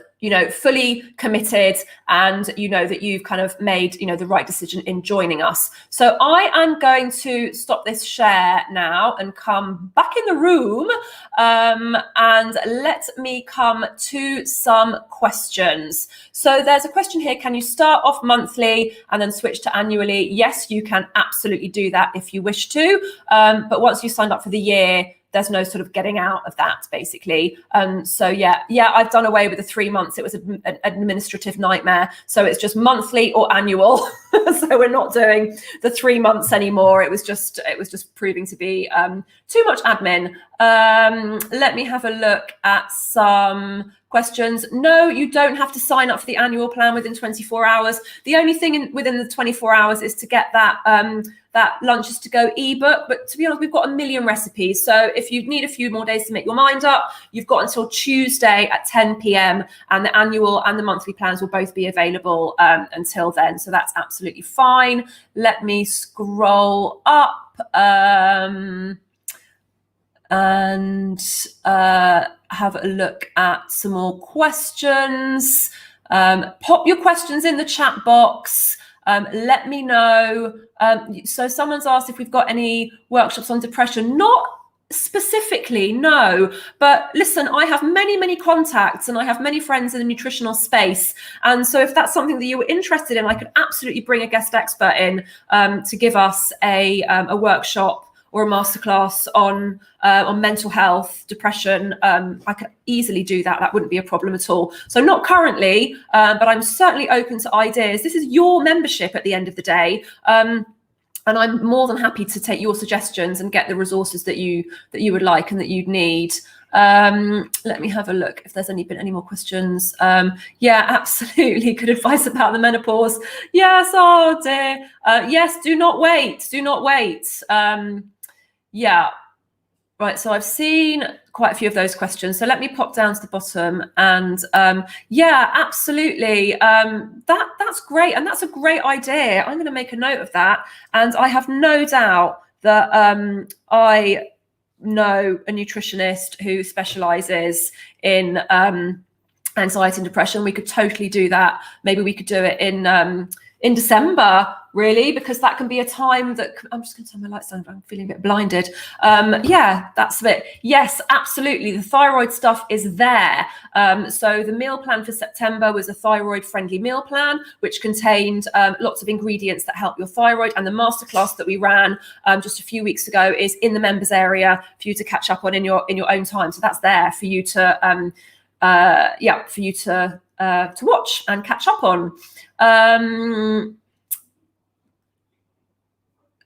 fully committed and that you've kind of made, the right decision in joining us. So I am going to stop this share now and come back in the room and let me come to some questions. So there's a question here. Can you start off monthly and then switch to annually? Yes, you can absolutely do that if you wish to. But once you signed up for the year, there's no sort of getting out of that, basically. So yeah, I've done away with the 3 months. It was an administrative nightmare. So it's just monthly or annual. So we're not doing the 3 months anymore. It was just proving to be too much admin. Let me have a look at some questions. No, you don't have to sign up for the annual plan within 24 hours. The only thing within the 24 hours is to get that that Lunches to Go ebook. But to be honest, we've got a million recipes. So if you need a few more days to make your mind up, you've got until Tuesday at 10 p.m. and the annual and the monthly plans will both be available until then. So that's absolutely fine. Let me scroll up and have a look at some more questions. Pop your questions in the chat box. Let me know. So someone's asked if we've got any workshops on depression. Not specifically, no. But listen, I have many contacts and I have many friends in the nutritional space. And so if that's something that you were interested in, I could absolutely bring a guest expert in to give us a workshop or a masterclass on mental health, depression. I could easily do that. That wouldn't be a problem at all. So not currently, but I'm certainly open to ideas. This is your membership at the end of the day. And I'm more than happy to take your suggestions and get the resources that you would like and that you'd need. Let me have a look if there's been any more questions. Yeah, absolutely. Good advice about the menopause. Yes, oh dear. Yes, do not wait. Do not wait. Yeah, right. So I've seen quite a few of those questions. So let me pop down to the bottom and yeah, absolutely. That's great. And that's a great idea. I'm going to make a note of that. And I have no doubt that I know a nutritionist who specializes in anxiety and depression. We could totally do that. Maybe we could do it in December, really, because that can be a time that I'm just going to turn my lights down. I'm feeling a bit blinded. Yeah, that's it. Yes, absolutely. The thyroid stuff is there. So the meal plan for September was a thyroid-friendly meal plan, which contained lots of ingredients that help your thyroid. And the masterclass that we ran just a few weeks ago is in the members area for you to catch up on in your own time. So that's there for you to to watch and catch up on.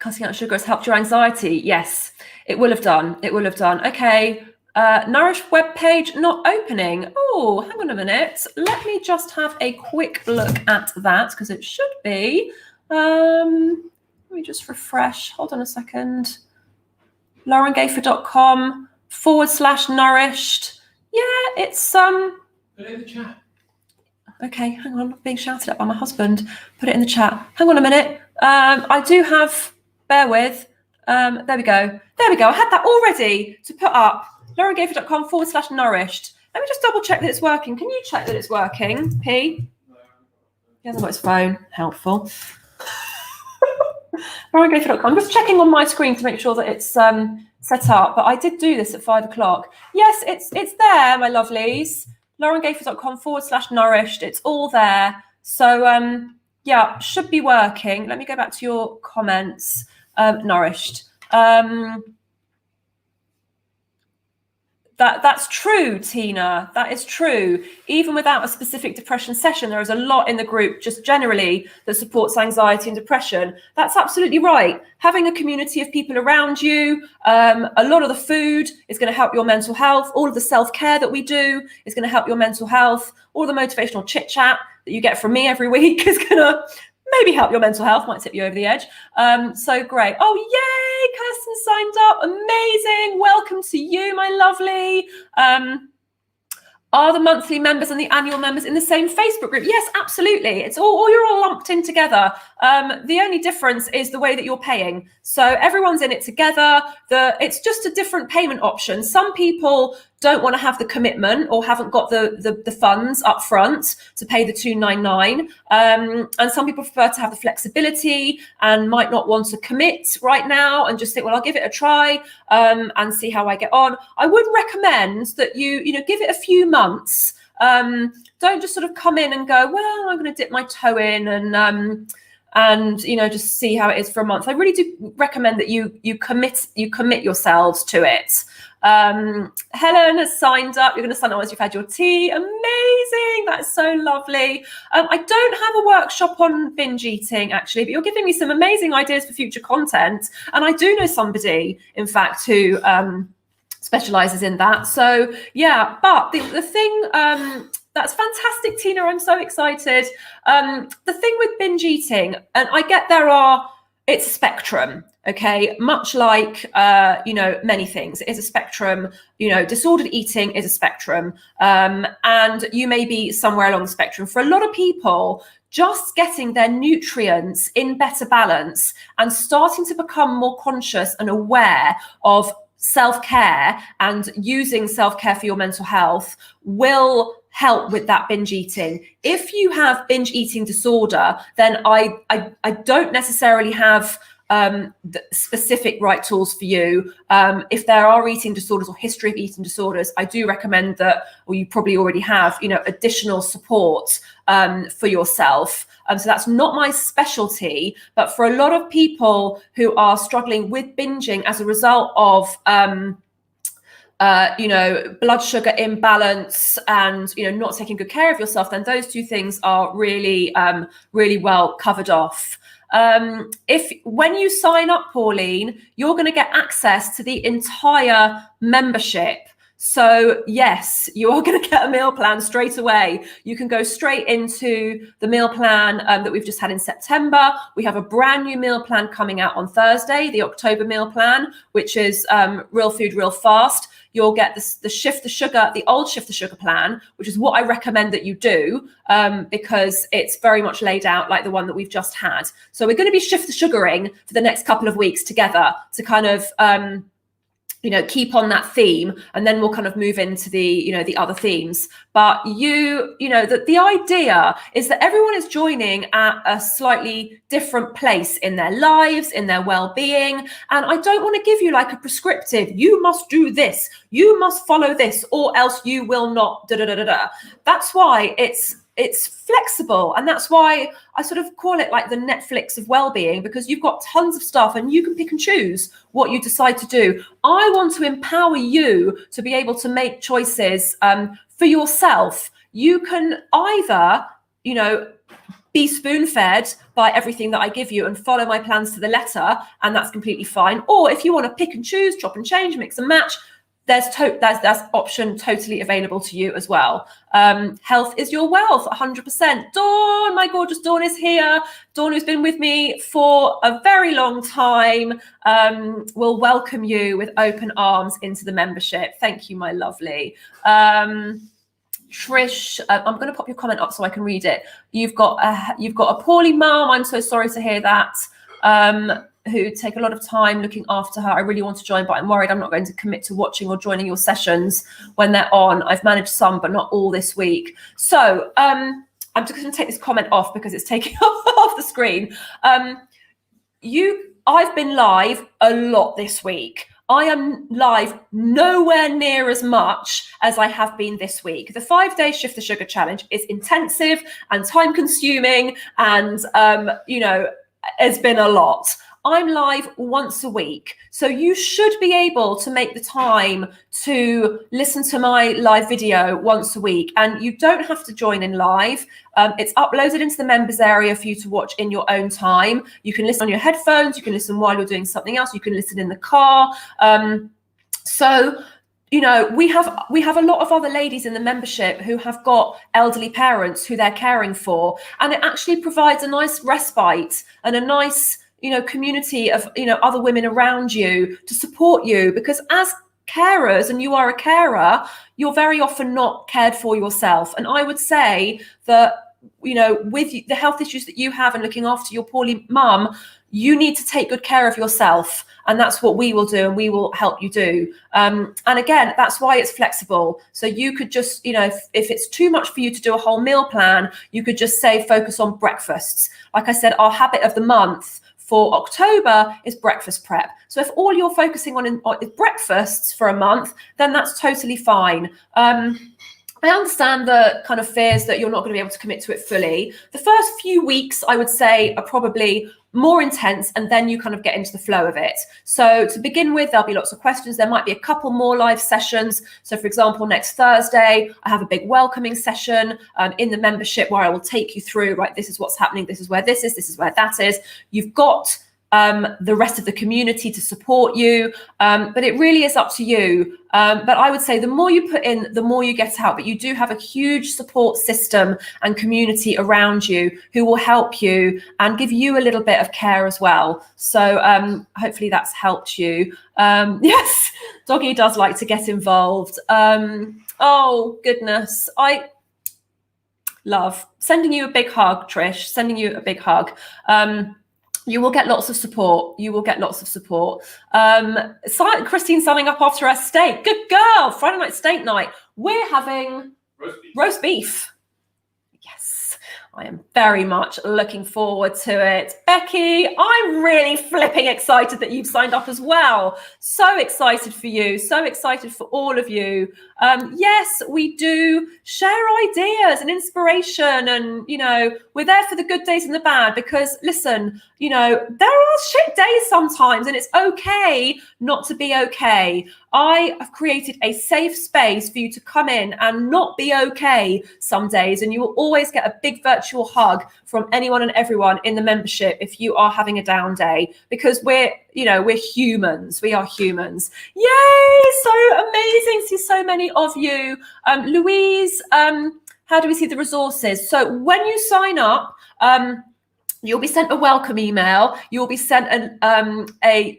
cutting out sugar has helped your anxiety. Yes, it will have done. It will have done. Okay. Nourish webpage not opening. Oh, hang on a minute. Let me just have a quick look at that because it should be. Let me just refresh. Hold on a second. laurengayford.com/nourished. Yeah, it's Put it in the chat. Okay, hang on. I'm being shouted at by my husband. Put it in the chat. Hang on a minute. I do have. Bear with. There we go. There we go. I had that all ready to put up. laurengayford.com/nourished. Let me just double check that it's working. Can you check that it's working, P? He hasn't got his phone. Helpful. laurengayford.com. I'm just checking on my screen to make sure that it's set up. But I did do this at 5 o'clock. Yes, it's there, my lovelies. laurengayford.com/nourished. It's all there. So yeah, should be working. Let me go back to your comments. Nourished. That's true, Tina. That is true. Even without a specific depression session, there is a lot in the group just generally that supports anxiety and depression. That's absolutely right. Having a community of people around you, a lot of the food is going to help your mental health. All of the self-care that we do is going to help your mental health. All the motivational chit-chat that you get from me every week is going to maybe help your mental health, might tip you over the edge. So great. Oh, yay, Kirsten signed up. Amazing. Welcome to you, my lovely. Are the monthly members and the annual members in the same Facebook group? Yes, absolutely. It's all you're all lumped in together. The only difference is the way that you're paying. So everyone's in it together. It's just a different payment option. Some people don't want to have the commitment or haven't got the funds up front to pay the $2.99. And some people prefer to have the flexibility and might not want to commit right now and just think, well, I'll give it a try and see how I get on. I would recommend that you give it a few months. Don't just sort of come in and go, well, I'm going to dip my toe in and just see how it is for a month. I really do recommend that you commit yourselves to it. Helen has signed up. You're going to sign up once you've had your tea. Amazing. That's so lovely. I don't have a workshop on binge eating actually, but you're giving me some amazing ideas for future content. And I do know somebody, in fact, who specializes in that. So yeah, but the thing that's fantastic, Tina. I'm so excited. The thing with binge eating, and I get it's a spectrum. Okay, much like many things, it is a spectrum. Disordered eating is a spectrum, and you may be somewhere along the spectrum. For a lot of people, just getting their nutrients in better balance and starting to become more conscious and aware of self-care and using self-care for your mental health will help with that binge eating. If you have binge eating disorder, then I don't necessarily have the specific right tools for you. If there are eating disorders or history of eating disorders, I do recommend that, or you probably already have, additional support for yourself. So that's not my specialty, but for a lot of people who are struggling with binging as a result of blood sugar imbalance and not taking good care of yourself, then those two things are really really well covered off. When you sign up, Pauline, you're going to get access to the entire membership. So yes, you are going to get a meal plan straight away. You can go straight into the meal plan that we've just had in September. We have a brand new meal plan coming out on Thursday, the October meal plan, which is real food, real fast. You'll get the Shift the Sugar, the old Shift the Sugar plan, which is what I recommend that you do because it's very much laid out like the one that we've just had. So we're going to be Shift the Sugaring for the next couple of weeks together to kind of keep on that theme, and then we'll kind of move into the other themes. But the idea is that everyone is joining at a slightly different place in their lives, in their well-being. And I don't want to give you like a prescriptive, you must do this, you must follow this, or else you will not, That's why it's flexible, and that's why I sort of call it like the Netflix of well-being, because you've got tons of stuff and you can pick and choose what you decide to do. I want to empower you to be able to make choices for yourself. You can either be spoon-fed by everything that I give you and follow my plans to the letter, and that's completely fine. Or if you want to pick and choose, chop and change, mix and match, that's option totally available to you as well. Health is your wealth, 100%. Dawn, my gorgeous Dawn is here. Dawn, who's been with me for a very long time, will welcome you with open arms into the membership. Thank you, my lovely. Trish, I'm going to pop your comment up so I can read it. You've got a poorly mum. I'm so sorry to hear that. Who take a lot of time looking after her. I really want to join, but I'm worried I'm not going to commit to watching or joining your sessions when they're on. I've managed some, but not all this week. So I'm just going to take this comment off because it's taking off the screen. I've been live a lot this week. I am live nowhere near as much as I have been this week. The 5-day Shift the Sugar challenge is intensive and time consuming, and it's been a lot. I'm live once a week, so you should be able to make the time to listen to my live video once a week, and you don't have to join in live. It's uploaded into the members area for you to watch in your own time. You can listen on your headphones, you can listen while you're doing something else, you can listen in the car. We have a lot of other ladies in the membership who have got elderly parents who they're caring for, and it actually provides a nice respite and a nice community of other women around you to support you, because as carers, and you are a carer, you're very often not cared for yourself. And I would say that with the health issues that you have and looking after your poorly mum, you need to take good care of yourself, and that's what we will do, and we will help you do. And again, that's why it's flexible. So you could just, if it's too much for you to do a whole meal plan, you could just say focus on breakfasts. Like I said, our habit of the month for October is breakfast prep. So if all you're focusing on is breakfasts for a month, then that's totally fine. I understand the kind of fears that you're not going to be able to commit to it fully. The first few weeks, I would say, are probably more intense, and then you kind of get into the flow of it. So to begin with, there'll be lots of questions. There might be a couple more live sessions. So for example, next Thursday, I have a big welcoming session in the membership where I will take you through, right, this is what's happening, this is where this is where that is. You've got the rest of the community to support you, but it really is up to you. But I would say the more you put in, the more you get out, but you do have a huge support system and community around you who will help you and give you a little bit of care as well. So hopefully that's helped you. Yes, Doggy does like to get involved. Oh goodness, I love sending you a big hug, Trish, sending you a big hug. You will get lots of support. You will get lots of support. Christine signing up after her steak. Good girl. Friday night steak night. We're having roast beef. Yes, I am very much looking forward to it. Becky, I'm really flipping excited that you've signed up as well. So excited for you. So excited for all of you. Yes, we do share ideas and inspiration, and we're there for the good days and the bad, because listen, there are shit days sometimes, and it's okay not to be okay. I have created a safe space for you to come in and not be okay some days, and you will always get a big virtual hug from anyone and everyone in the membership if you are having a down day, because we're humans. We are humans. Yay! So amazing to see so many of you. Louise, how do we see the resources? So when you sign up, you'll be sent a welcome email. You'll be sent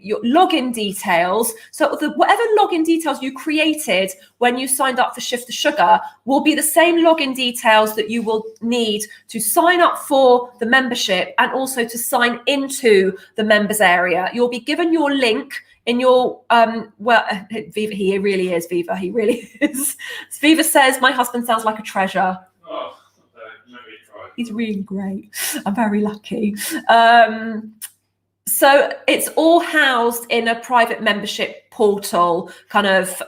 your login details. So whatever login details you created when you signed up for Shift the Sugar will be the same login details that you will need to sign up for the membership and also to sign into the members area. You'll be given your link in your Viva, he really is, Viva, he really is. Viva says, my husband sounds like a treasure. Oh, let me try. He's really great. I'm very lucky. So it's all housed in a private membership portal, kind of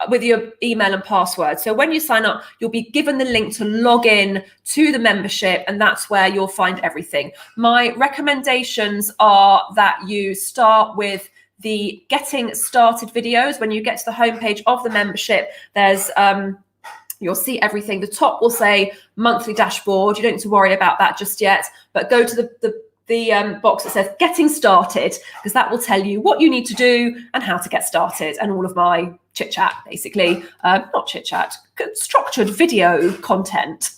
with your email and password. So when you sign up, you'll be given the link to log in to the membership, and that's where you'll find everything. My recommendations are that you start with the getting started videos. When you get to the homepage of the membership, there's You'll see everything. The top will say monthly dashboard. You don't need to worry about that just yet, but go to the box that says getting started, because that will tell you what you need to do and how to get started, and all of my chit chat, basically. Not chit chat, structured video content.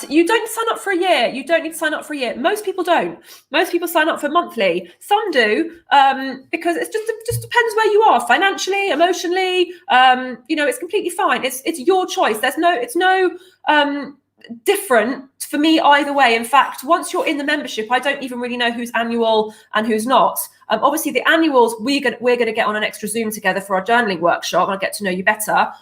You don't sign up for a year. You don't need to sign up for a year. Most people don't. Most people sign up for monthly. Some do, because it just depends where you are financially, emotionally. It's completely fine. It's your choice. It's no different for me either way. In fact, once you're in the membership, I don't even really know who's annual and who's not. Obviously, the annuals, we're going to get on an extra Zoom together for our journaling workshop, and I'll get to know you better.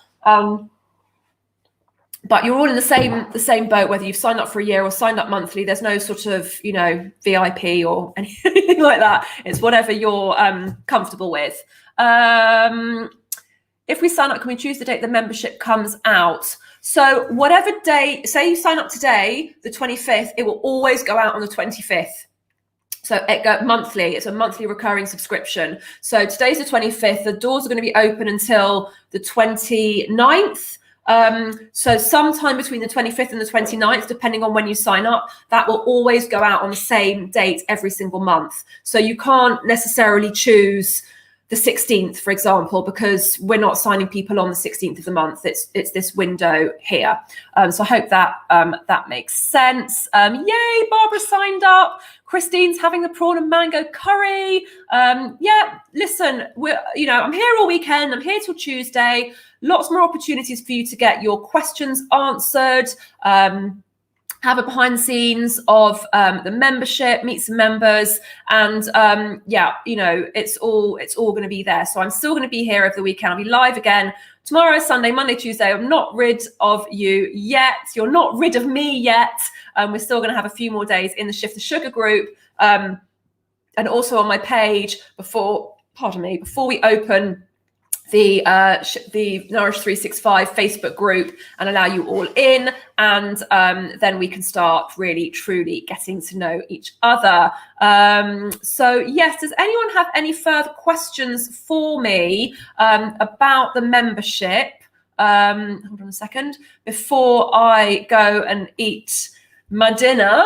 But you're all in the same boat, whether you've signed up for a year or signed up monthly. There's no sort of, VIP or anything like that. It's whatever you're comfortable with. If we sign up, can we choose the date the membership comes out? So whatever day, say you sign up today, the 25th, it will always go out on the 25th. So it goes monthly. It's a monthly recurring subscription. So today's the 25th. The doors are going to be open until the 29th. So sometime between the 25th and the 29th, depending on when you sign up, that will always go out on the same date every single month. So you can't necessarily choose the 16th, for example, because we're not signing people on the 16th of the month. It's this window here. So I hope that that makes sense. Yay, Barbara signed up. Christine's having the prawn and mango curry. Yeah, listen, I'm here all weekend. I'm here till Tuesday. Lots more opportunities for you to get your questions answered. Have a behind the scenes of the membership, meet some members, and it's all going to be there. So I'm still going to be here over the weekend. I'll be live again tomorrow, Sunday, Monday, Tuesday. I'm not rid of you yet. You're not rid of me yet. We're still going to have a few more days in the Shift the Sugar group, and also on my page before we open the Nourish 365 Facebook group and allow you all in, and then we can start really truly getting to know each other. So yes, does anyone have any further questions for me about the membership? Hold on a second before I go and eat my dinner.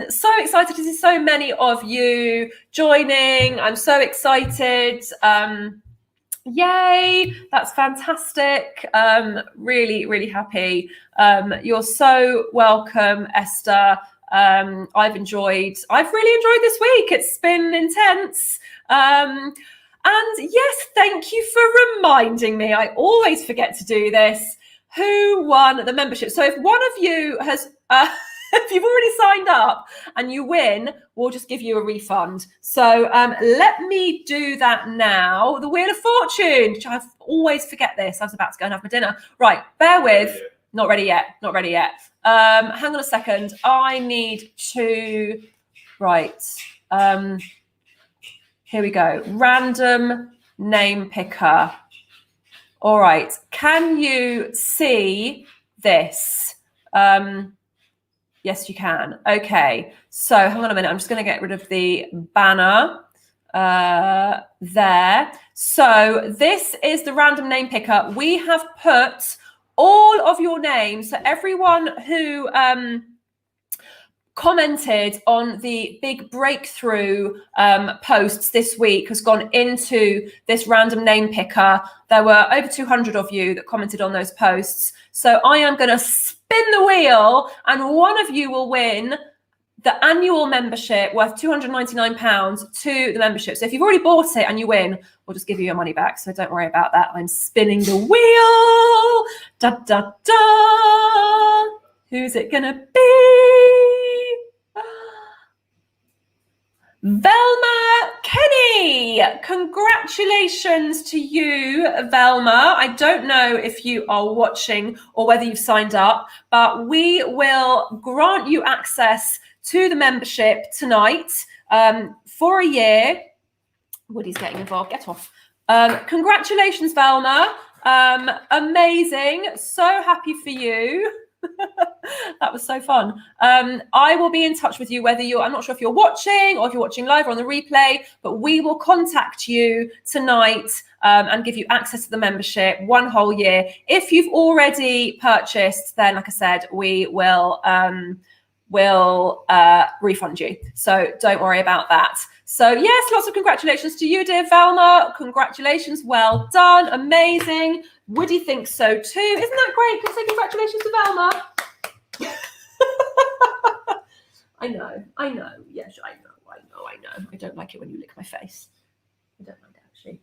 So excited to see so many of you joining. I'm so excited. Yay, that's fantastic. Really happy. You're so welcome, Esther. I've really enjoyed this week. It's been intense. And yes, thank you for reminding me. I always forget to do this. Who won the membership? So if one of you has, if you've already signed up and you win, we'll just give you a refund. So let me do that now. The Wheel of Fortune, which I always forget this. I was about to go and have my dinner. Right, bear with. Not ready yet. Hang on a second. I need to, right. Here we go. Random name picker. All right, can you see this? Yes, you can. Okay, so hang on a minute. I'm just going to get rid of the banner there. So this is the random name picker. We have put all of your names. So everyone who commented on the big breakthrough posts this week has gone into this random name picker. There were over 200 of you that commented on those posts. So I am going to spin the wheel and one of you will win the annual membership worth £299 to the membership. So if you've already bought it and you win, we'll just give you your money back. So don't worry about that. I'm spinning the wheel. Da, da, da. Who's it going to be? Velma Kenny. Congratulations to you, Velma. I don't know if you are watching or whether you've signed up, but we will grant you access to the membership tonight for a year. Woody's getting involved. Get off. Congratulations, Velma. Amazing. So happy for you. That was so fun. I will be in touch with you whether I'm not sure if you're watching or if you're watching live or on the replay, but we will contact you tonight and give you access to the membership 1 whole year. If you've already purchased, then like I said, we will refund you. So don't worry about that. So yes, lots of congratulations to you, dear Velma. Congratulations, well done, amazing. Woody thinks so too. Isn't that great? Can I say congratulations to Velma? I know. Yes, I know. I don't like it when you lick my face. I don't like it, actually.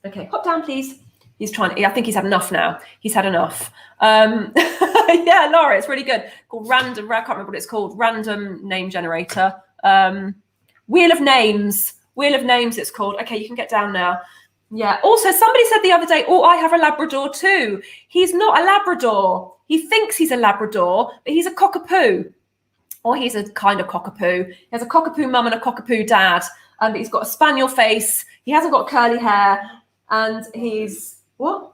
Okay, hop down, please. He's trying. I think he's had enough now. He's had enough. Yeah, Laura, it's really good. Called random. I can't remember what it's called. Random name generator. Wheel of Names. Wheel of Names. It's called. Okay, you can get down now. Yeah. Also, somebody said the other day, "Oh, I have a Labrador too." He's not a Labrador. He thinks he's a Labrador, but he's a cockapoo. Or he's a kind of cockapoo. He has a cockapoo mum and a cockapoo dad. But he's got a spaniel face. He hasn't got curly hair. And he's, what?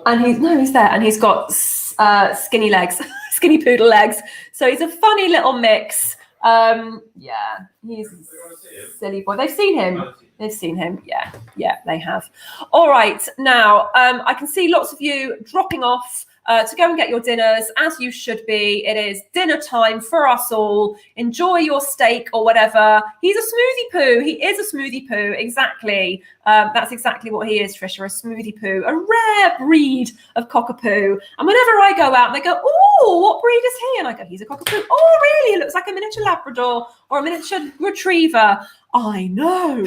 And he's there. And he's got skinny legs, skinny poodle legs. So he's a funny little mix. Yeah, he's a silly boy. They've seen him. Yeah, they have. All right. Now, I can see lots of you dropping off to go and get your dinners, as you should be. It is dinner time for us all. Enjoy your steak or whatever. He's a smoothie poo. He is a smoothie poo. Exactly. That's exactly what he is, Trisha, a smoothie poo, a rare breed of cockapoo. And whenever I go out, they go, "Oh, what breed is he?" And I go, "He's a cockapoo." "Oh, really? It looks like a miniature Labrador or a miniature retriever." I know.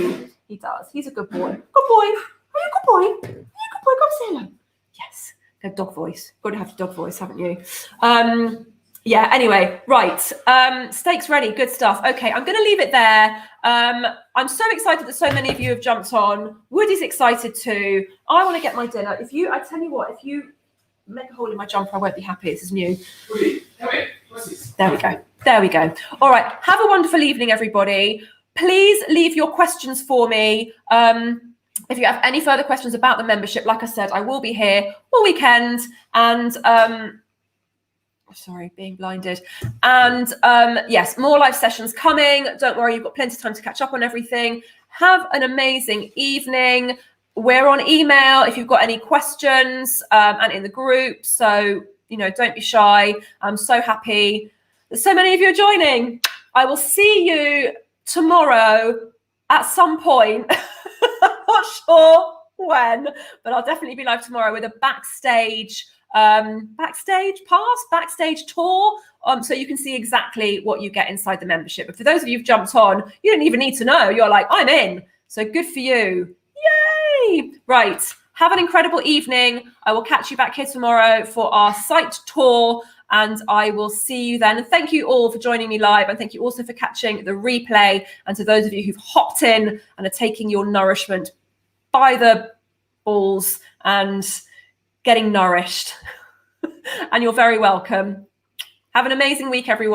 He does. He's a good boy. Good boy. Are you a good boy? Are you a good boy? Come say hello. Yes. Dog voice. Got to have dog voice, haven't you? Yeah, anyway, right. Steak's ready. Good stuff. Okay, I'm going to leave it there. I'm so excited that so many of you have jumped on. Woody's excited too. I want to get my dinner. I tell you what, if you make a hole in my jumper, I won't be happy. This is new. Woody, come here. There we go. All right. Have a wonderful evening, everybody. Please leave your questions for me. If you have any further questions about the membership, like I said, I will be here all weekend. And sorry, being blinded. And yes, more live sessions coming. Don't worry, you've got plenty of time to catch up on everything. Have an amazing evening. We're on email if you've got any questions and in the group. So, don't be shy. I'm so happy that so many of you are joining. I will see you tomorrow at some point. I'm not sure when, but I'll definitely be live tomorrow with a backstage tour, so you can see exactly what you get inside the membership. But for those of you who've jumped on, you don't even need to know. You're like, I'm in. So good for you. Yay! Right. Have an incredible evening. I will catch you back here tomorrow for our site tour, and I will see you then. And thank you all for joining me live, and thank you also for catching the replay. And to those of you who've hopped in and are taking your nourishment by the balls and getting nourished. And you're very welcome. Have an amazing week, everyone.